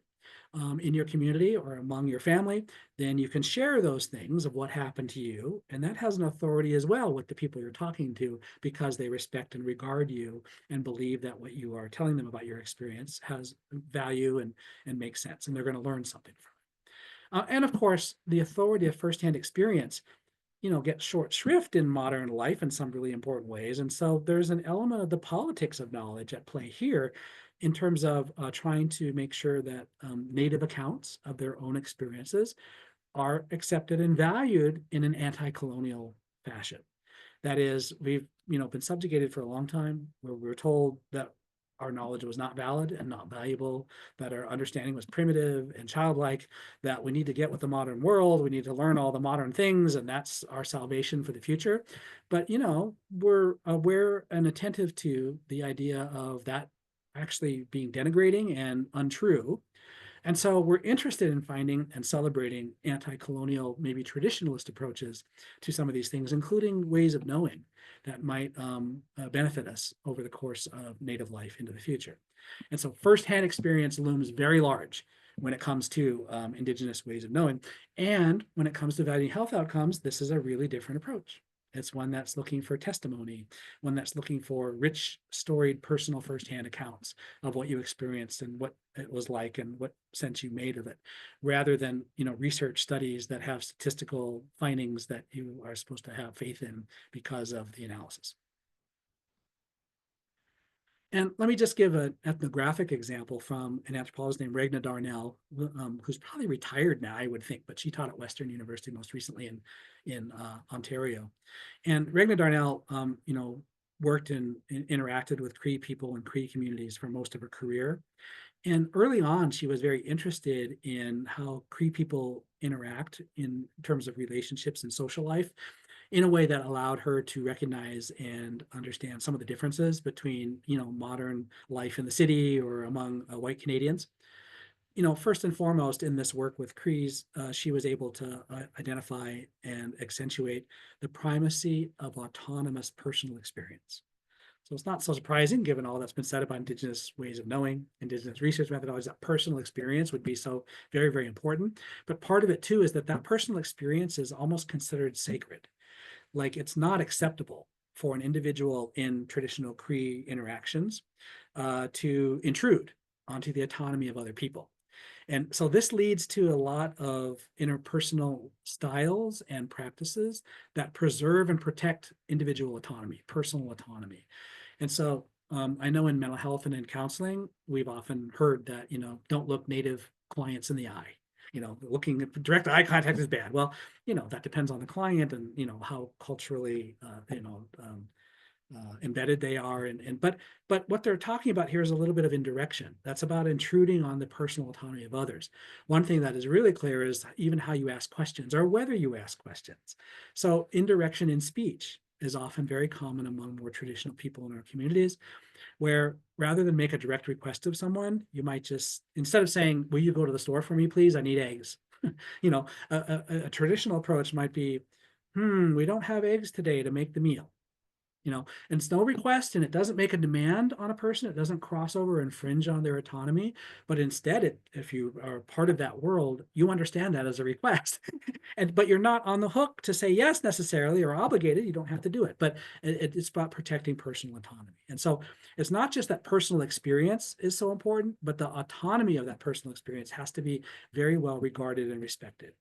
in your community or among your family, then you can share those things of what happened to you. And that has an authority as well with the people you're talking to, because they respect and regard you and believe that what you are telling them about your experience has value and makes sense, and they're going to learn something from it. And of course, the authority of firsthand experience gets short shrift in modern life in some really important ways. And so there's an element of the politics of knowledge at play here, in terms of trying to make sure that Native accounts of their own experiences are accepted and valued in an anti-colonial fashion. That is, we've been subjugated for a long time, where we were told that our knowledge was not valid and not valuable, that our understanding was primitive and childlike, that we need to get with the modern world, we need to learn all the modern things, and that's our salvation for the future. But we're aware and attentive to the idea of that actually being denigrating and untrue. And so we're interested in finding and celebrating anti-colonial, maybe traditionalist approaches to some of these things, including ways of knowing that might benefit us over the course of Native life into the future. And so firsthand experience looms very large when it comes to indigenous ways of knowing. And when it comes to valuing health outcomes, this is a really different approach. It's one that's looking for testimony, one that's looking for rich, storied, personal firsthand accounts of what you experienced and what it was like and what sense you made of it, rather than research studies that have statistical findings that you are supposed to have faith in because of the analysis. And let me just give an ethnographic example from an anthropologist named Regna Darnell, who's probably retired now, I would think, but she taught at Western University most recently in Ontario. And Regna Darnell, worked and interacted with Cree people and Cree communities for most of her career. And early on, she was very interested in how Cree people interact in terms of relationships and social life, in a way that allowed her to recognize and understand some of the differences between, modern life in the city or among white Canadians. First and foremost, in this work with Crees, she was able to identify and accentuate the primacy of autonomous personal experience. So it's not so surprising, given all that's been said about indigenous ways of knowing, indigenous research methodologies, that personal experience would be so very, very important. But part of it too is that personal experience is almost considered sacred. Like, it's not acceptable for an individual in traditional Cree interactions to intrude onto the autonomy of other people. And so this leads to a lot of interpersonal styles and practices that preserve and protect individual autonomy, personal autonomy. And so I know in mental health and in counseling, we've often heard that, don't look Native clients in the eye. Looking at direct eye contact is bad. Well, that depends on the client and, how culturally, embedded they are. But what they're talking about here is a little bit of indirection. That's about intruding on the personal autonomy of others. One thing that is really clear is even how you ask questions or whether you ask questions. So indirection in speech is often very common among more traditional people in our communities, where rather than make a direct request of someone, you might just, instead of saying, will you go to the store for me, please? I need eggs. A traditional approach might be, we don't have eggs today to make the meal. And it's no request, and it doesn't make a demand on a person. It doesn't cross over or infringe on their autonomy. But instead, if you are part of that world, you understand that as a request. But you're not on the hook to say yes necessarily or obligated. You don't have to do it. But it's about protecting personal autonomy. And so it's not just that personal experience is so important, but the autonomy of that personal experience has to be very well regarded and respected.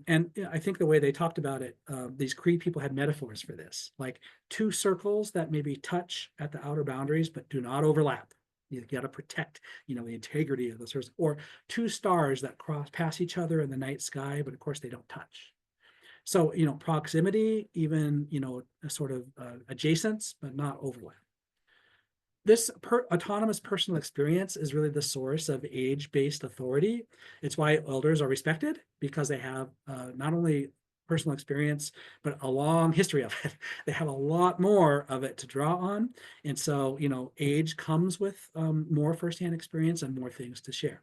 And I think the way they talked about it, these Cree people had metaphors for this, like two circles that maybe touch at the outer boundaries, but do not overlap. You got to protect, the integrity of the circles, or two stars that pass each other in the night sky, but of course they don't touch. So, proximity, even, a sort of adjacence, but not overlap. This autonomous personal experience is really the source of age-based authority. It's why elders are respected, because they have not only personal experience, but a long history of it. They have a lot more of it to draw on. And so, age comes with more firsthand experience and more things to share.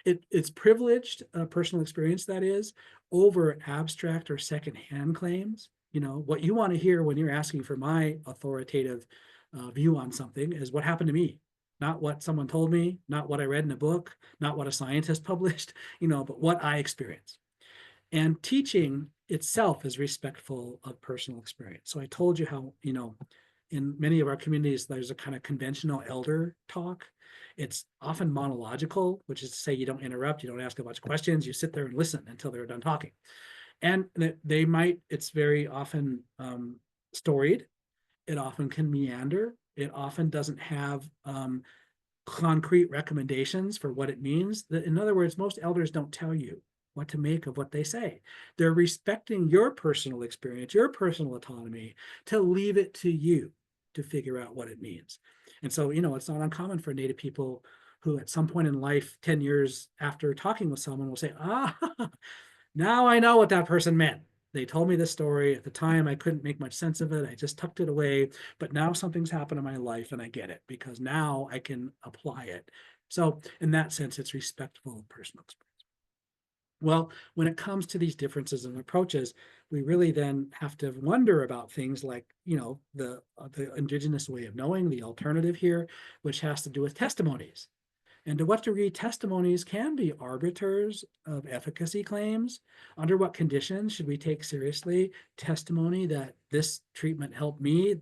It's privileged personal experience, that is, over abstract or secondhand claims. What you want to hear when you're asking for my authoritative view on something is what happened to me, not what someone told me, not what I read in a book, not what a scientist published, but what I experienced. And teaching itself is respectful of personal experience. So I told you how, in many of our communities, there's a kind of conventional elder talk. It's often monological, which is to say you don't interrupt, you don't ask a bunch of questions, you sit there and listen until they're done talking. And it's very often storied. It often can meander. It often doesn't have concrete recommendations for what it means. In other words, most elders don't tell you what to make of what they say. They're respecting your personal experience, your personal autonomy, to leave it to you to figure out what it means. And so, it's not uncommon for Native people who at some point in life, 10 years after talking with someone, will say, now I know what that person meant. They told me this story. At the time, I couldn't make much sense of it. I just tucked it away. But now something's happened in my life and I get it, because now I can apply it. So in that sense, it's respectful of personal experience. Well, when it comes to these differences in approaches, we really then have to wonder about things like, the indigenous way of knowing, the alternative here, which has to do with testimonies. And to what degree testimonies can be arbiters of efficacy claims? Under what conditions should we take seriously testimony that this treatment helped me, ...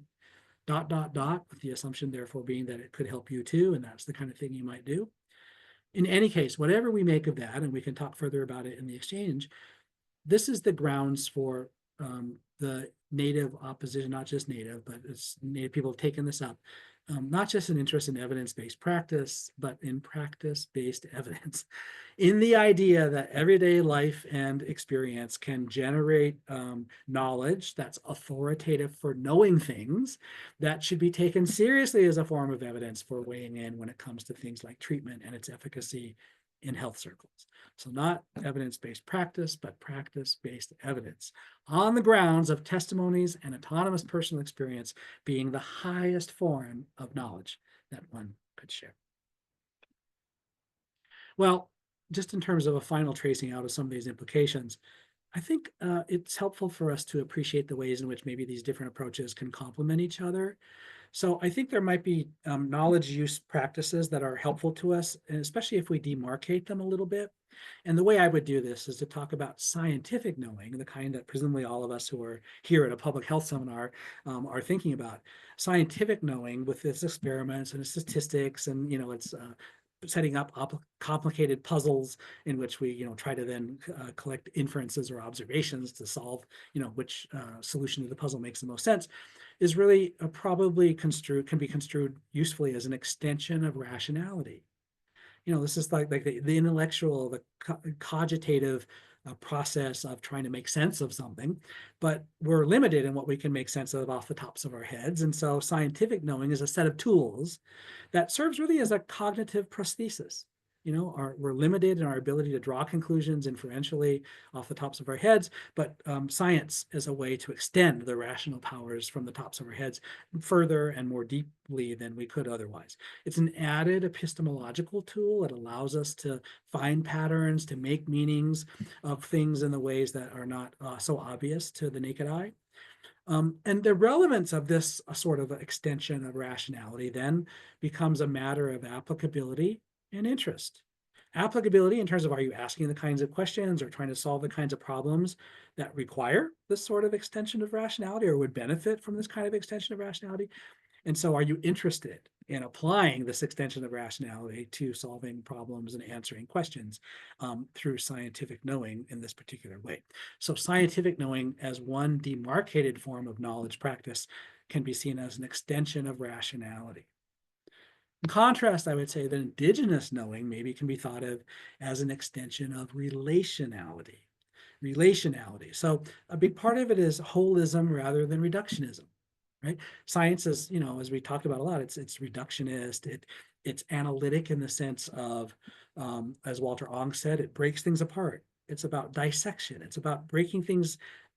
with the assumption therefore being that it could help you too, and that's the kind of thing you might do. In any case, whatever we make of that, and we can talk further about it in the exchange, this is the grounds for the Native opposition, not just Native, but it's Native people have taken this up. Not just an interest in evidence-based practice, but in practice-based evidence, in the idea that everyday life and experience can generate knowledge that's authoritative for knowing things that should be taken seriously as a form of evidence for weighing in when it comes to things like treatment and its efficacy in health circles. So not evidence-based practice, but practice-based evidence on the grounds of testimonies and autonomous personal experience being the highest form of knowledge that one could share. Well, just in terms of a final tracing out of some of these implications, I think it's helpful for us to appreciate the ways in which maybe these different approaches can complement each other. So I think there might be knowledge use practices that are helpful to us, and especially if we demarcate them a little bit. And the way I would do this is to talk about scientific knowing, the kind that presumably all of us who are here at a public health seminar are thinking about. Scientific knowing with its experiments and its statistics and its setting up complicated puzzles in which we, try to then collect inferences or observations to solve, which solution to the puzzle makes the most sense, is really probably can be construed usefully as an extension of rationality. This is like the intellectual, the cogitative process of trying to make sense of something, but we're limited in what we can make sense of off the tops of our heads. And so scientific knowing is a set of tools that serves really as a cognitive prosthesis. We're limited in our ability to draw conclusions inferentially off the tops of our heads, but science is a way to extend the rational powers from the tops of our heads further and more deeply than we could otherwise. It's an added epistemological tool. It allows us to find patterns, to make meanings of things in the ways that are not so obvious to the naked eye. And the relevance of this sort of extension of rationality then becomes a matter of applicability and interest. Applicability in terms of, are you asking the kinds of questions or trying to solve the kinds of problems that require this sort of extension of rationality or would benefit from this kind of extension of rationality? And so are you interested in applying this extension of rationality to solving problems and answering questions through scientific knowing in this particular way? So scientific knowing as one demarcated form of knowledge practice can be seen as an extension of rationality. In contrast, I would say that indigenous knowing maybe can be thought of as an extension of relationality. So a big part of it is holism rather than reductionism. Right? Science is, as we talk about a lot, it's reductionist, it's analytic in the sense of, as Walter Ong said, it breaks things apart. It's about dissection. It's about breaking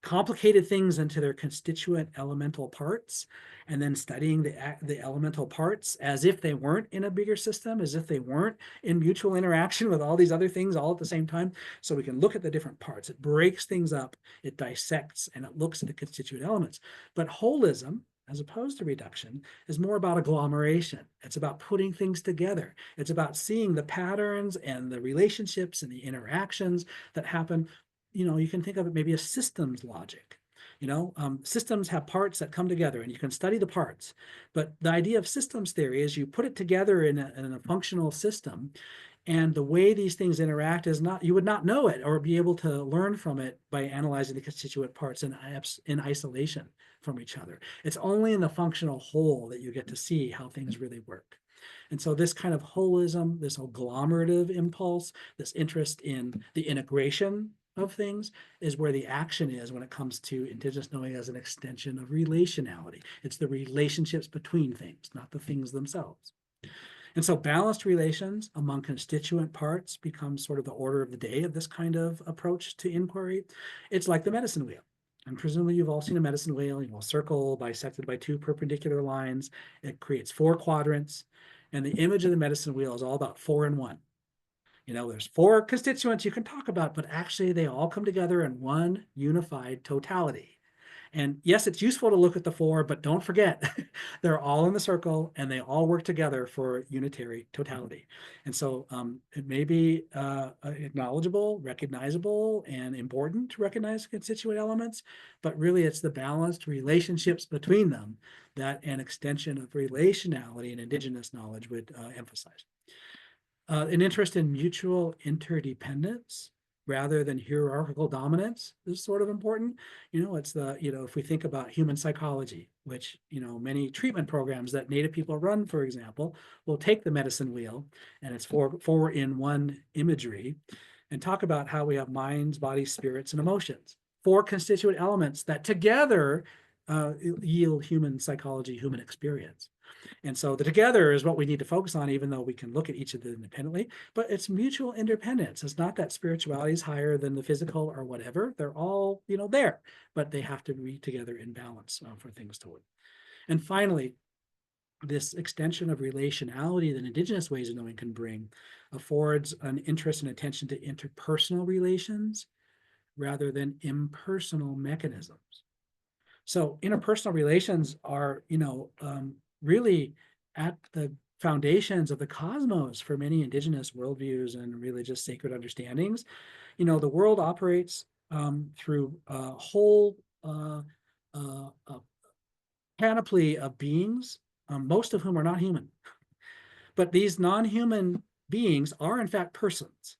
complicated things into their constituent elemental parts, and then studying the elemental parts as if they weren't in a bigger system, as if they weren't in mutual interaction with all these other things all at the same time. So we can look at the different parts. It breaks things up, it dissects, and it looks at the constituent elements. But holism, as opposed to reduction, is more about agglomeration. It's about putting things together. It's about seeing the patterns and the relationships and the interactions that happen. You can think of it maybe as systems logic. Systems have parts that come together and you can study the parts. But the idea of systems theory is you put it together in a functional system, and the way these things interact is you would not know it or be able to learn from it by analyzing the constituent parts in isolation from each other. It's only in the functional whole that you get to see how things really work. And so this kind of holism, this agglomerative impulse, this interest in the integration of things is where the action is when it comes to indigenous knowing as an extension of relationality. It's the relationships between things, not the things themselves. And so balanced relations among constituent parts becomes sort of the order of the day of this kind of approach to inquiry. It's like the medicine wheel. And presumably you've all seen a medicine wheel, a circle bisected by two perpendicular lines. It creates 4 quadrants. And the image of the medicine wheel is all about 4 in 1. There's 4 constituents you can talk about, but actually they all come together in one unified totality. And yes, it's useful to look at the 4, but don't forget, they're all in the circle and they all work together for unitary totality. And so it may be acknowledgeable, recognizable, and important to recognize constituent elements, but really it's the balanced relationships between them that an extension of relationality and indigenous knowledge would emphasize. An interest in mutual interdependence rather than hierarchical dominance is sort of important. It's if we think about human psychology, which, many treatment programs that Native people run, for example, will take the medicine wheel and it's 4 in 1 imagery and talk about how we have minds, bodies, spirits, and emotions. 4 constituent elements that together yield human psychology, human experience. And so the together is what we need to focus on, even though we can look at each of them independently, but it's mutual independence. It's not that spirituality is higher than the physical or whatever. They're all, there, but they have to be together in balance for things to work. And finally, this extension of relationality that indigenous ways of knowing can bring affords an interest and attention to interpersonal relations rather than impersonal mechanisms. So interpersonal relations are, really at the foundations of the cosmos for many indigenous worldviews and religious sacred understandings. The world operates through a whole panoply of beings, most of whom are not human. But these non-human beings are in fact persons.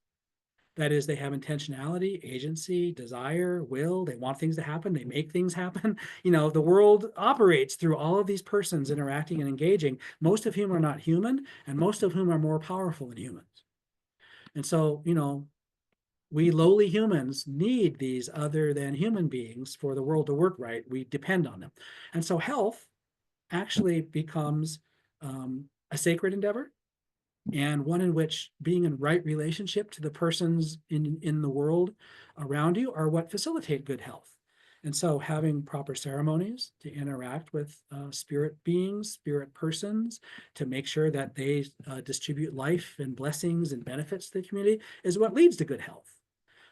That is, they have intentionality, agency, desire, will. They want things to happen. They make things happen. The world operates through all of these persons interacting and engaging, most of whom are not human, and most of whom are more powerful than humans. And so, we lowly humans need these other than human beings for the world to work right. We depend on them. And so health actually becomes a sacred endeavor, and one in which being in right relationship to the persons in the world around you are what facilitate good health. And so having proper ceremonies to interact with spirit beings, spirit persons, to make sure that they distribute life and blessings and benefits to the community is what leads to good health.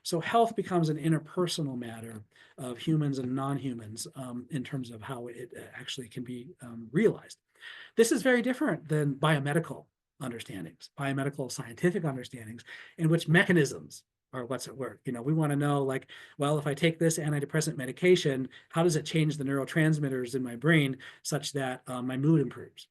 So health becomes an interpersonal matter of humans and non-humans in terms of how it actually can be realized. This is very different than biomedical understandings, biomedical scientific understandings, in which mechanisms are what's at work. We want to know, like, well, if I take this antidepressant medication, how does it change the neurotransmitters in my brain such that my mood improves?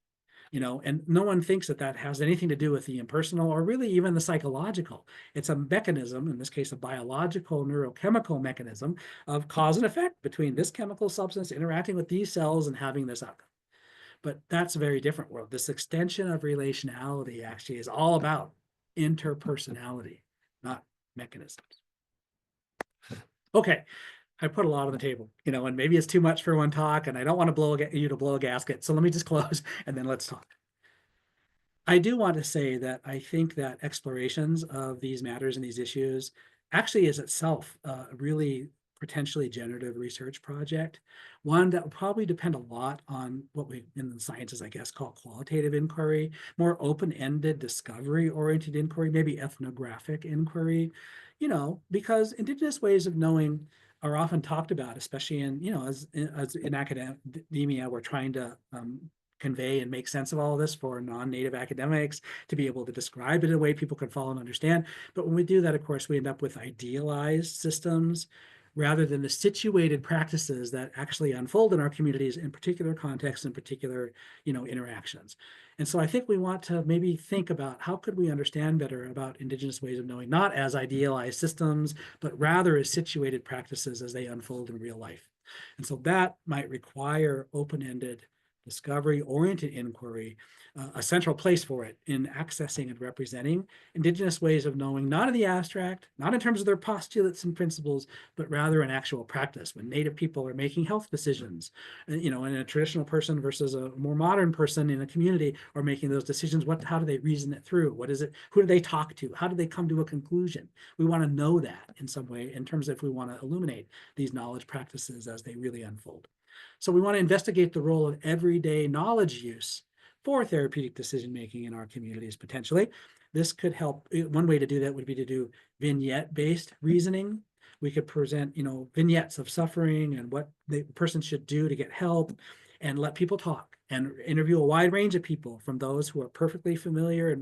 And no one thinks that that has anything to do with the impersonal or really even the psychological. It's a mechanism, in this case, a biological neurochemical mechanism of cause and effect between this chemical substance interacting with these cells and having this outcome. But that's a very different world. This extension of relationality actually is all about interpersonality, not mechanisms. Okay, I put a lot on the table, and maybe it's too much for one talk, and I don't want to you to blow a gasket. So let me just close and then let's talk. I do want to say that I think that explorations of these matters and these issues actually is itself a really potentially generative research project, one that will probably depend a lot on what we in the sciences, I guess, call qualitative inquiry, more open-ended discovery-oriented inquiry, maybe ethnographic inquiry, because Indigenous ways of knowing are often talked about, especially as in academia, we're trying to convey and make sense of all of this for non-native academics to be able to describe it in a way people can follow and understand. But when we do that, of course, we end up with idealized systems rather than the situated practices that actually unfold in our communities in particular contexts and particular, interactions. And so I think we want to maybe think about how could we understand better about Indigenous ways of knowing, not as idealized systems, but rather as situated practices as they unfold in real life. And so that might require open-ended discovery-oriented inquiry, a central place for it in accessing and representing Indigenous ways of knowing, not in the abstract, not in terms of their postulates and principles, but rather in actual practice when Native people are making health decisions, in a traditional person versus a more modern person in a community are making those decisions. How do they reason it through? What is it? Who do they talk to? How do they come to a conclusion? We want to know that in some way in terms of if we want to illuminate these knowledge practices as they really unfold. So we want to investigate the role of everyday knowledge use for therapeutic decision-making in our communities, potentially. This could help. One way to do that would be to do vignette-based reasoning. We could present, vignettes of suffering and what the person should do to get help and let people talk and interview a wide range of people, from those who are perfectly familiar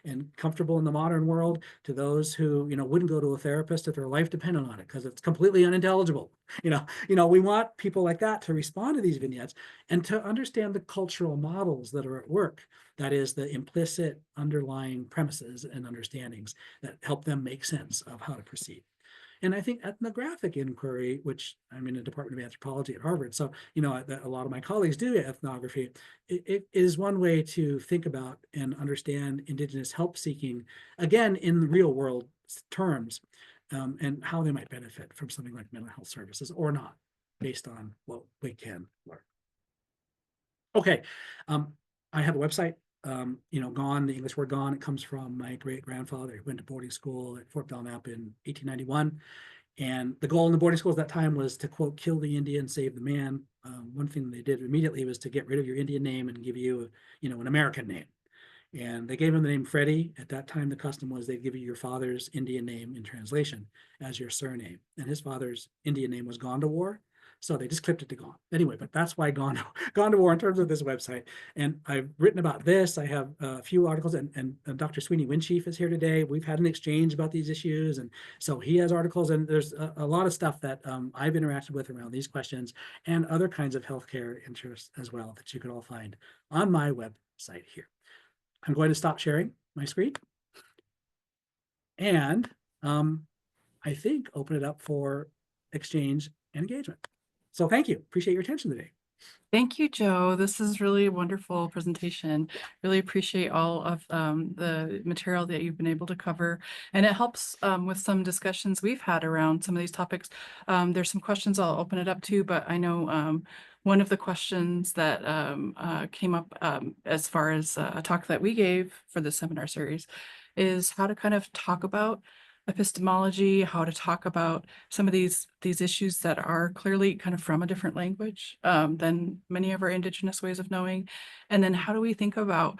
and comfortable in the modern world to those who, wouldn't go to a therapist if their life depended on it because it's completely unintelligible. We want people like that to respond to these vignettes and to understand the cultural models that are at work. That is, the implicit underlying premises and understandings that help them make sense of how to proceed. And I think ethnographic inquiry, which I'm in the Department of Anthropology at Harvard, so a lot of my colleagues do ethnography. It is one way to think about and understand Indigenous help seeking, again, in real world terms, and how they might benefit from something like mental health services or not, based on what we can learn. Okay, I have a website. Gone, the English word gone, it comes from my great grandfather who went to boarding school at Fort Belknap in 1891. And the goal in the boarding schools at that time was to, quote, kill the Indian, save the man. One thing they did immediately was to get rid of your Indian name and give you, an American name. And they gave him the name Freddie. At that time, the custom was they'd give you your father's Indian name in translation as your surname. And his father's Indian name was Gondawar. So they just clipped it to Gone. Anyway, but that's why Gone to War in terms of this website. And I've written about this. I have a few articles, and Dr. Sweeney Winchief is here today. We've had an exchange about these issues. And so he has articles, and there's a lot of stuff that I've interacted with around these questions and other kinds of healthcare interests as well that you can all find on my website here. I'm going to stop sharing my screen. and I think open it up for exchange and engagement. So thank you. Appreciate your attention today. Thank you, Joe. This is really a wonderful presentation. Really appreciate all of the material that you've been able to cover. And it helps with some discussions we've had around some of these topics. There's some questions I'll open it up to, but I know one of the questions that came up as far as a talk that we gave for the seminar series is how to kind of talk about epistemology, how to talk about some of these issues that are clearly kind of from a different language than many of our indigenous ways of knowing. And then how do we think about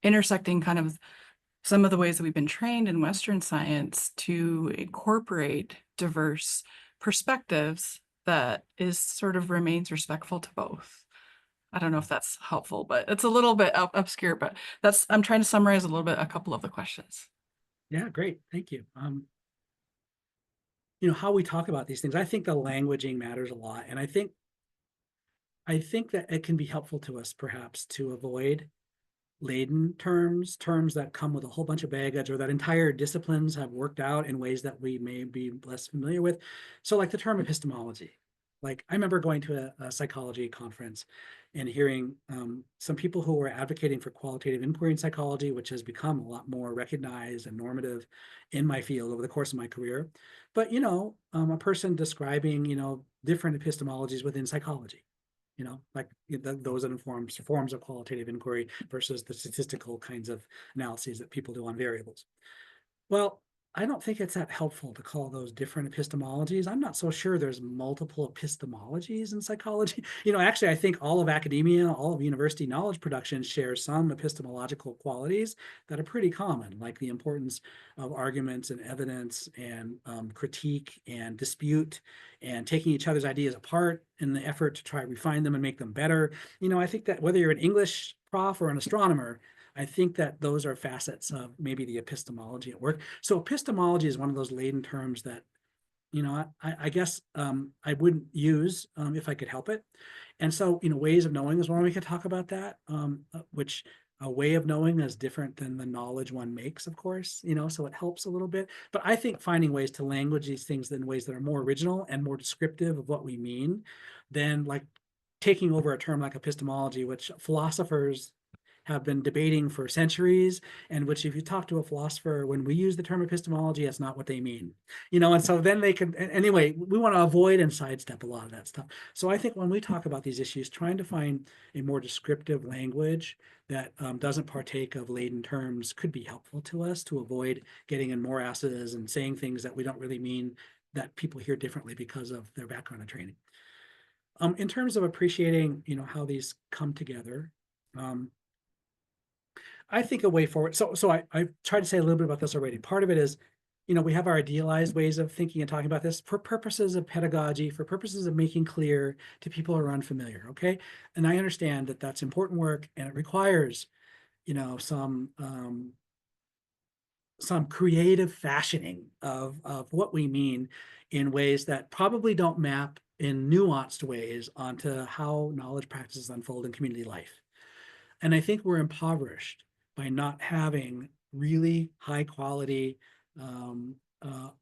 intersecting kind of some of the ways that we've been trained in Western science to incorporate diverse perspectives that is sort of remains respectful to both. I don't know if that's helpful, but it's a little bit obscure, but I'm trying to summarize a little bit, a couple of the questions. Yeah, great. Thank you. How we talk about these things, I think the languaging matters a lot. And I think that it can be helpful to us perhaps to avoid laden terms that come with a whole bunch of baggage or that entire disciplines have worked out in ways that we may be less familiar with. So like the term epistemology. Like I remember going to a psychology conference and hearing some people who were advocating for qualitative inquiry in psychology, which has become a lot more recognized and normative in my field over the course of my career. But, a person describing, different epistemologies within psychology, like those that inform forms of qualitative inquiry versus the statistical kinds of analyses that people do on variables. Well, I don't think it's that helpful to call those different epistemologies. I'm not so sure there's multiple epistemologies in psychology. Actually, I think all of academia, all of university knowledge production shares some epistemological qualities that are pretty common, like the importance of arguments and evidence and critique and dispute and taking each other's ideas apart in the effort to try to refine them and make them better. I think that whether you're an English prof or an astronomer, I think that those are facets of maybe the epistemology at work. So epistemology is one of those laden terms that, I guess I wouldn't use if I could help it. And so, ways of knowing is one we could talk about that, which a way of knowing is different than the knowledge one makes, of course, so it helps a little bit. But I think finding ways to language these things in ways that are more original and more descriptive of what we mean than like taking over a term like epistemology, which philosophers have been debating for centuries, and which if you talk to a philosopher, when we use the term epistemology, that's not what they mean, and so then they can, anyway, we want to avoid and sidestep a lot of that stuff. So I think when we talk about these issues, trying to find a more descriptive language that doesn't partake of laden terms could be helpful to us to avoid getting in morasses and saying things that we don't really mean that people hear differently because of their background and training. In terms of appreciating, how these come together, I think a way forward. So I tried to say a little bit about this already. Part of it is, we have our idealized ways of thinking and talking about this for purposes of pedagogy, for purposes of making clear to people who are unfamiliar. Okay. And I understand that that's important work and it requires, some creative fashioning of what we mean in ways that probably don't map in nuanced ways onto how knowledge practices unfold in community life. And I think we're impoverished by not having really high quality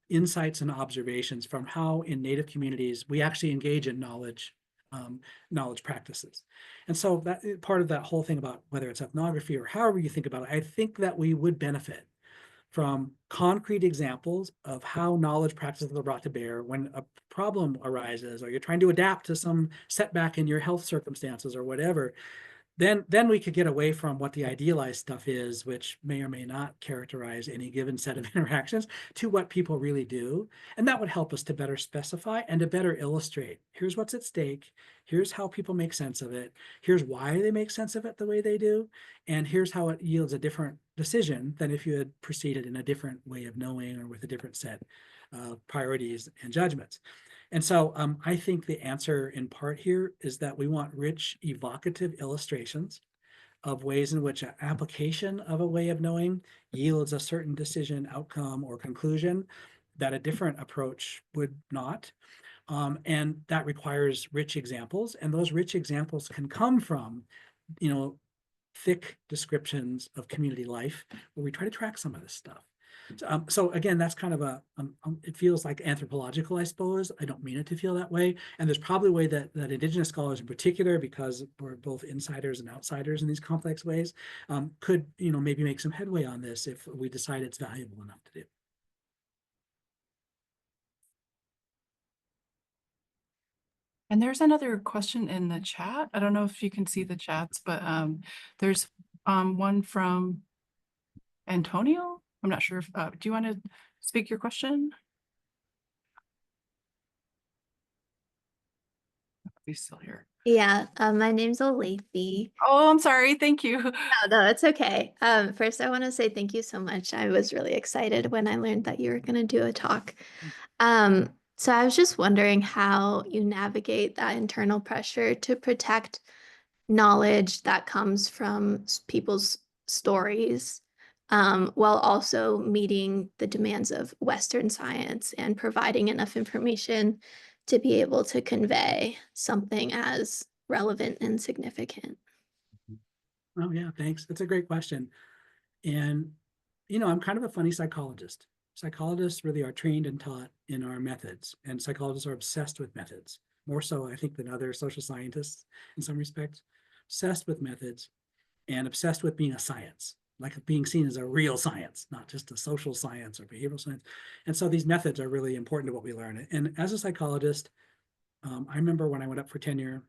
insights and observations from how in Native communities we actually engage in knowledge practices. And so that part of that whole thing about whether it's ethnography or however you think about it, I think that we would benefit from concrete examples of how knowledge practices are brought to bear when a problem arises or you're trying to adapt to some setback in your health circumstances or whatever. Then we could get away from what the idealized stuff is, which may or may not characterize any given set of interactions, to what people really do. And that would help us to better specify and to better illustrate. Here's what's at stake. Here's how people make sense of it. Here's why they make sense of it the way they do. And here's how it yields a different decision than if you had proceeded in a different way of knowing or with a different set of priorities and judgments. And so I think the answer in part here is that we want rich, evocative illustrations of ways in which an application of a way of knowing yields a certain decision, outcome, or conclusion that a different approach would not. And that requires rich examples. And those rich examples can come from, thick descriptions of community life where we try to track some of this stuff. So again, that's kind of it feels like anthropological, I suppose. I don't mean it to feel that way. And there's probably a way that Indigenous scholars in particular, because we're both insiders and outsiders in these complex ways, could, maybe make some headway on this if we decide it's valuable enough to do. And there's another question in the chat. I don't know if you can see the chats, but there's one from Antonio. I'm not sure if, do you want to speak your question? He's still here. Yeah, my name's Olathe. Oh, I'm sorry. Thank you. No, it's okay. First, I want to say thank you so much. I was really excited when I learned that you were going to do a talk. So I was just wondering how you navigate that internal pressure to protect knowledge that comes from people's stories, while also meeting the demands of Western science and providing enough information to be able to convey something as relevant and significant. Oh yeah, thanks. That's a great question. And, I'm kind of a funny psychologist. Psychologists really are trained and taught in our methods, and psychologists are obsessed with methods, more so, I think, than other social scientists in some respects. Obsessed with methods and obsessed with being a science, like being seen as a real science, not just a social science or behavioral science. And so these methods are really important to what we learn. And as a psychologist, I remember when I went up for tenure,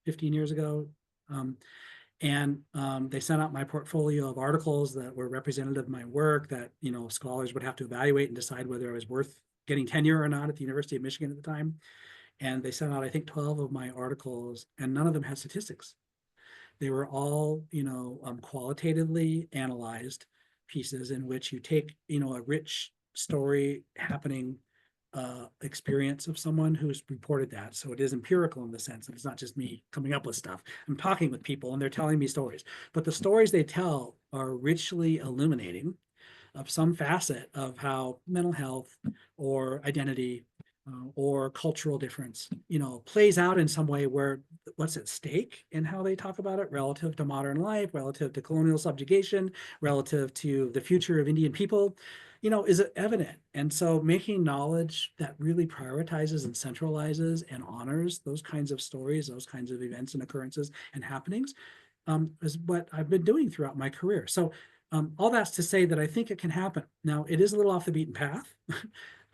15 years ago, and they sent out my portfolio of articles that were representative of my work that, scholars would have to evaluate and decide whether I was worth getting tenure or not at the University of Michigan at the time. And they sent out, I think, 12 of my articles, and none of them had statistics. They were all, qualitatively analyzed pieces in which you take, a rich story happening, experience of someone who's reported that. So it is empirical in the sense that it's not just me coming up with stuff. I'm talking with people and they're telling me stories, but the stories they tell are richly illuminating of some facet of how mental health or identity or cultural difference, plays out in some way where what's at stake in how they talk about it relative to modern life, relative to colonial subjugation, relative to the future of Indian people, is evident. And so making knowledge that really prioritizes and centralizes and honors those kinds of stories, those kinds of events and occurrences and happenings, is what I've been doing throughout my career. So all that's to say that I think it can happen. Now, it is a little off the beaten path.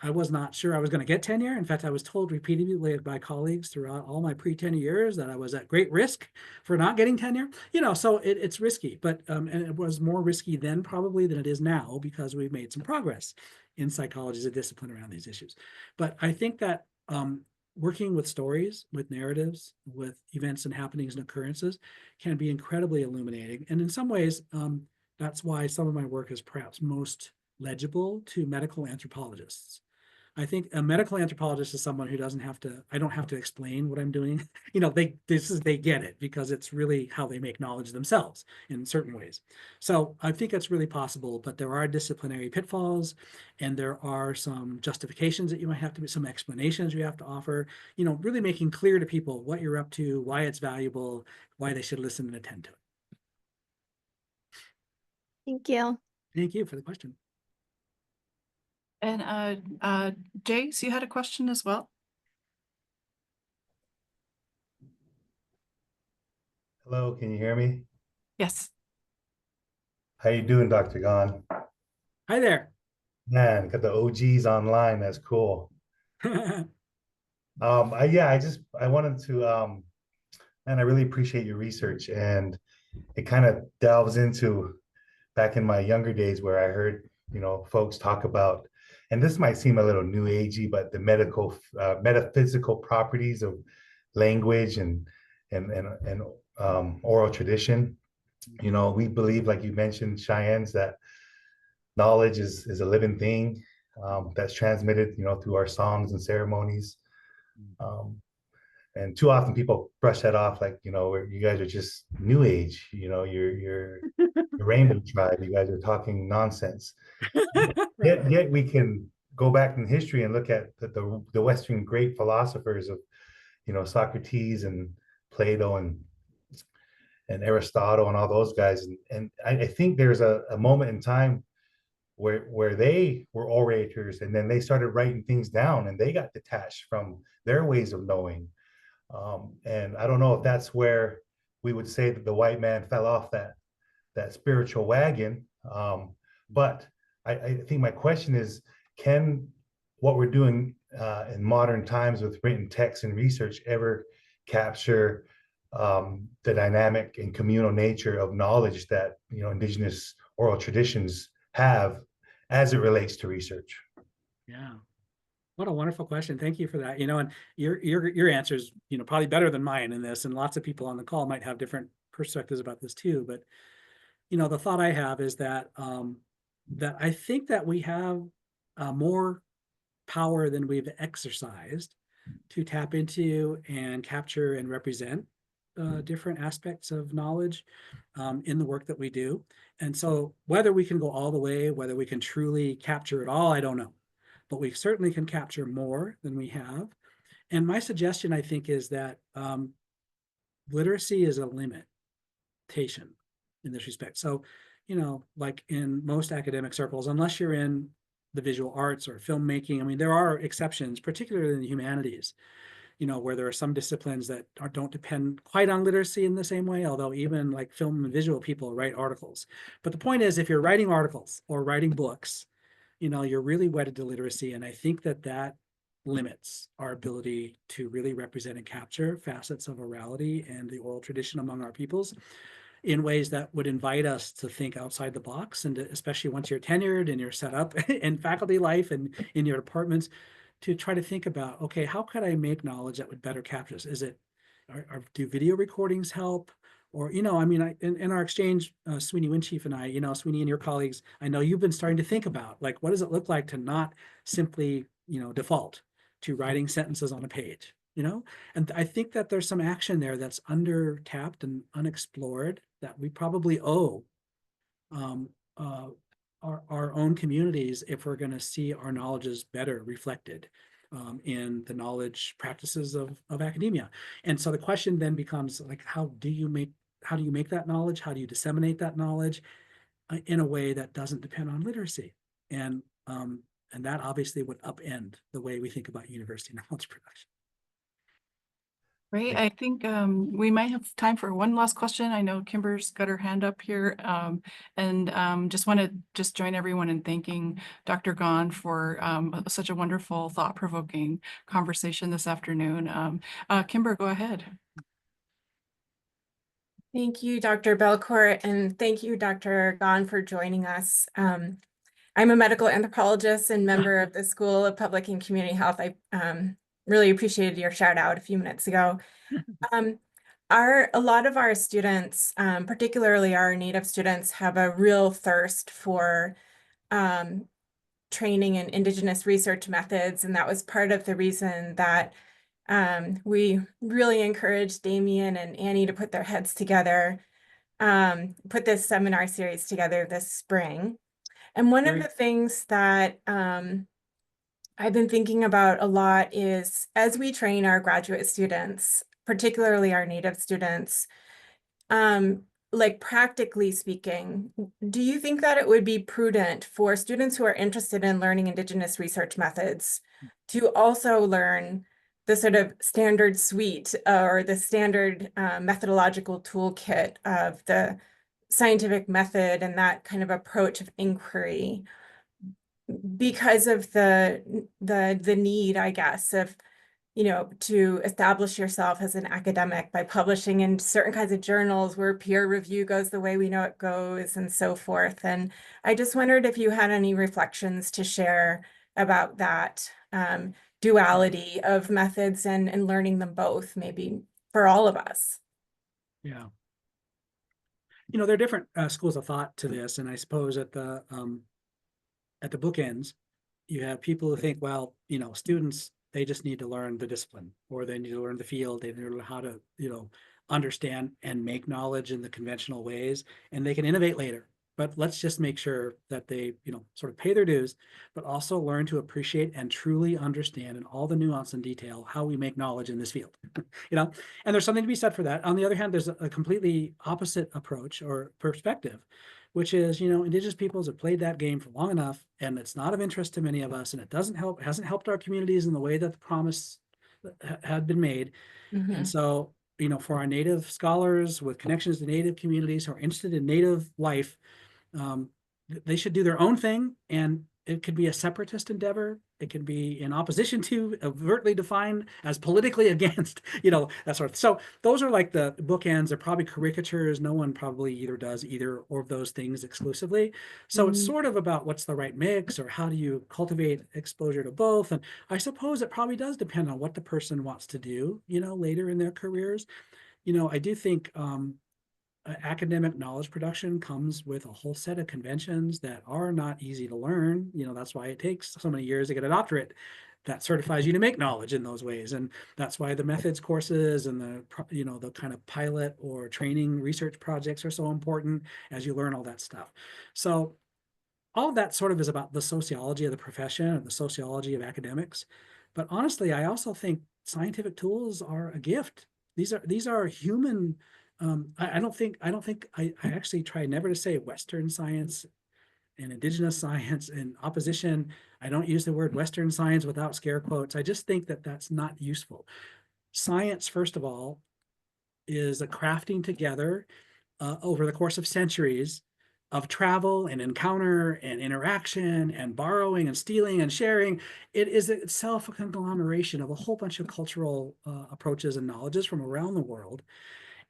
I was not sure I was going to get tenure. In fact, I was told repeatedly by colleagues throughout all my pre-tenure years that I was at great risk for not getting tenure. So it's risky, but and it was more risky then probably than it is now because we've made some progress in psychology as a discipline around these issues. But I think that working with stories, with narratives, with events and happenings and occurrences can be incredibly illuminating. And in some ways, that's why some of my work is perhaps most legible to medical anthropologists. I think a medical anthropologist is someone who I don't have to explain what I'm doing. They get it because it's really how they make knowledge themselves in certain ways. So I think it's really possible, but there are disciplinary pitfalls and there are some justifications that you might have to, some explanations you have to offer, really making clear to people what you're up to, why it's valuable, why they should listen and attend to it. Thank you. Thank you for the question. And Jace, you had a question as well? Hello, can you hear me? Yes. How you doing, Dr. Gon? Hi there. Man, got the OGs online. That's cool. I wanted to man, I really appreciate your research, and it kind of delves into back in my younger days where I heard, folks talk about, and this might seem a little new agey, but the metaphysical properties of language and oral tradition. We believe, like you mentioned, Cheyennes, that knowledge is a living thing that's transmitted, through our songs and ceremonies. And too often people brush that off like, you guys are just new age, you're the rainbow tribe, you guys are talking nonsense. Yet we can go back in history and look at the Western great philosophers of, Socrates and Plato and Aristotle and all those guys. And I think there's a moment in time where they were orators, and then they started writing things down, and they got detached from their ways of knowing. And I don't know if that's where we would say that the white man fell off that spiritual wagon. But I think my question is, can what we're doing in modern times with written text and research ever capture the dynamic and communal nature of knowledge that indigenous oral traditions have as it relates to research? Yeah. What a wonderful question. Thank you for that. And your answer is, probably better than mine in this, and lots of people on the call might have different perspectives about this too. But, the thought I have is that that I think that we have more power than we've exercised to tap into and capture and represent different aspects of knowledge in the work that we do. And so whether we can go all the way, whether we can truly capture it all, I don't know. But we certainly can capture more than we have. And my suggestion, I think, is that literacy is a limitation in this respect. So, like in most academic circles, unless you're in the visual arts or filmmaking, I mean, there are exceptions, particularly in the humanities, where there are some disciplines that don't depend quite on literacy in the same way, although even like film and visual people write articles. But the point is, if you're writing articles or writing books, you're really wedded to literacy. And I think that limits our ability to really represent and capture facets of orality and the oral tradition among our peoples in ways that would invite us to think outside the box, and especially once you're tenured and you're set up in faculty life and in your departments, to try to think about, okay, how could I make knowledge that would better capture this? Do video recordings help? Or, in our exchange, Sweeney Winchief and I, Sweeney and your colleagues, I know you've been starting to think about, like, what does it look like to not simply, default to writing sentences on a page, And I think that there's some action there that's under tapped and unexplored that we probably owe our own communities if we're going to see our knowledges better reflected in the knowledge practices of academia. And so the question then becomes, like, how do you make that knowledge? How do you disseminate that knowledge in a way that doesn't depend on literacy? And that obviously would upend the way we think about university knowledge production. Great. I think we might have time for one last question. I know Kimber's got her hand up here, and just want to join everyone in thanking Dr. Gahn for such a wonderful, thought-provoking conversation this afternoon. Kimber, go ahead. Thank you, Dr. Belcourt, and thank you, Dr. Gahn, for joining us. I'm a medical anthropologist and member of the School of Public and Community Health. I really appreciated your shout out a few minutes ago. A lot of our students, particularly our Native students, have a real thirst for training in Indigenous research methods, and that was part of the reason that we really encouraged Damien and Annie to put their heads together, put this seminar series together this spring. And one of the things that I've been thinking about a lot is, as we train our graduate students, particularly our Native students, like, practically speaking, do you think that it would be prudent for students who are interested in learning Indigenous research methods to also learn the sort of standard suite or the standard methodological toolkit of the scientific method and that kind of approach of inquiry, because of the need, I guess, of, to establish yourself as an academic by publishing in certain kinds of journals where peer review goes the way we know it goes and so forth. And I just wondered if you had any reflections to share about that duality of methods and learning them both, maybe for all of us. Yeah. There are different schools of thought to this, and I suppose at the bookends, you have people who think, well, students, they just need to learn the discipline, or they need to learn the field, they need to learn how to, understand and make knowledge in the conventional ways, and they can innovate later. but let's just make sure that they, sort of pay their dues, but also learn to appreciate and truly understand in all the nuance and detail how we make knowledge in this field. And there's something to be said for that. On the other hand, there's a completely opposite approach or perspective, which is, Indigenous peoples have played that game for long enough, and it's not of interest to many of us, and it hasn't helped our communities in the way that the promise had been made. And so, for our Native scholars with connections to Native communities who are interested in Native life, they should do their own thing, and it could be a separatist endeavor. It can be in opposition to, overtly defined as politically against, that sort of. So those are like the bookends. They're probably caricatures. No one probably either does either or of those things exclusively. So it's sort of about what's the right mix, or how do you cultivate exposure to both. And I suppose it probably does depend on what the person wants to do, later in their careers. I do think academic knowledge production comes with a whole set of conventions that are not easy to learn. That's why it takes so many years to get a doctorate that certifies you to make knowledge in those ways. And that's why the methods courses and the kind of pilot or training research projects are so important as you learn all that stuff. So all of that sort of is about the sociology of the profession or the sociology of academics. But honestly, I also think scientific tools are a gift. These are human. I actually try never to say Western science and Indigenous science in opposition. I don't use the word Western science without scare quotes. I just think that that's not useful. Science, first of all, is a crafting together over the course of centuries of travel and encounter and interaction and borrowing and stealing and sharing. It is itself a conglomeration of a whole bunch of cultural approaches and knowledges from around the world.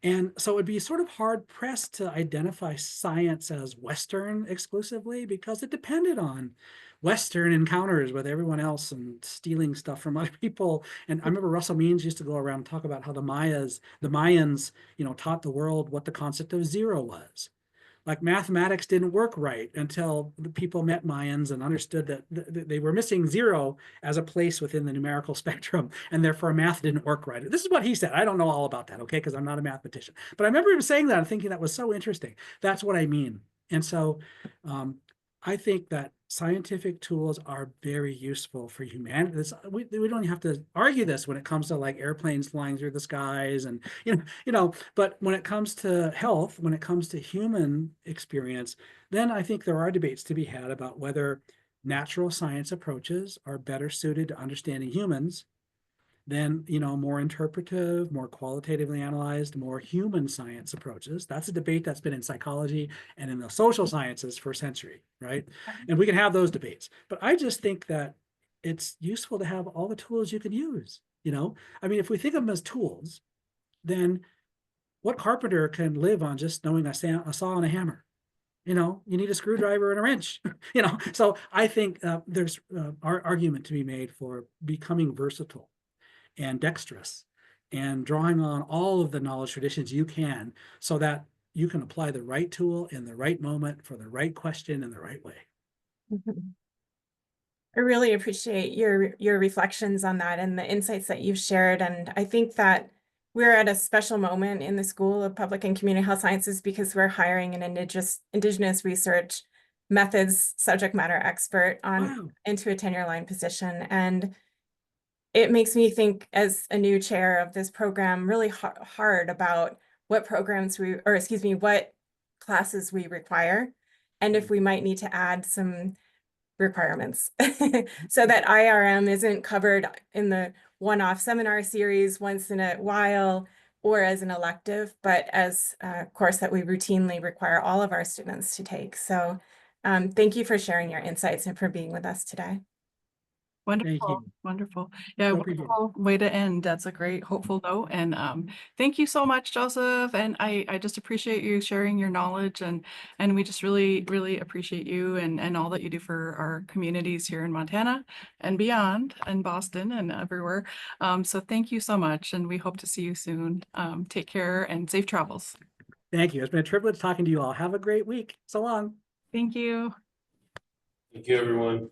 And so it'd be sort of hard pressed to identify science as Western exclusively, because it depended on Western encounters with everyone else and stealing stuff from other people. And I remember Russell Means used to go around and talk about how the Mayans, taught the world what the concept of zero was. Like mathematics didn't work right until the people met Mayans and understood that they were missing zero as a place within the numerical spectrum, and therefore math didn't work right. This is what he said. I don't know all about that, okay, because I'm not a mathematician. But I remember him saying that and thinking that was so interesting. That's what I mean. And so I think that scientific tools are very useful for humanity. We don't have to argue this when it comes to like airplanes flying through the skies and, but when it comes to health, when it comes to human experience, then I think there are debates to be had about whether natural science approaches are better suited to understanding humans than, more interpretive, more qualitatively analyzed, more human science approaches. That's a debate that's been in psychology and in the social sciences for a century, right? And we can have those debates. But I just think that it's useful to have all the tools you can use, I mean, if we think of them as tools, then what carpenter can live on just knowing a saw and a hammer? You need a screwdriver and a wrench, So I think there's our argument to be made for becoming versatile and dexterous and drawing on all of the knowledge traditions you can, so that you can apply the right tool in the right moment for the right question in the right way. I really appreciate your reflections on that and the insights that you've shared. And I think that we're at a special moment in the School of Public and Community Health Sciences because we're hiring an Indigenous research methods subject matter expert into a tenure line position. And it makes me think, as a new chair of this program, really hard about what what classes we require, and if we might need to add some requirements so that IRM isn't covered in the one-off seminar series once in a while or as an elective, but as a course that we routinely require all of our students to take. So thank you for sharing your insights and for being with us today. Wonderful, wonderful. Yeah, So appreciate it. wonderful way to end. That's a great hopeful note. And thank you so much, Joseph. And I just appreciate you sharing your knowledge, and we just really, really appreciate you and all that you do for our communities here in Montana and beyond, and Boston and everywhere. So thank you so much, and we hope to see you soon. Take care and safe travels. Thank you. It's been a privilege talking to you all. Have a great week. So long. Thank you. Thank you, everyone.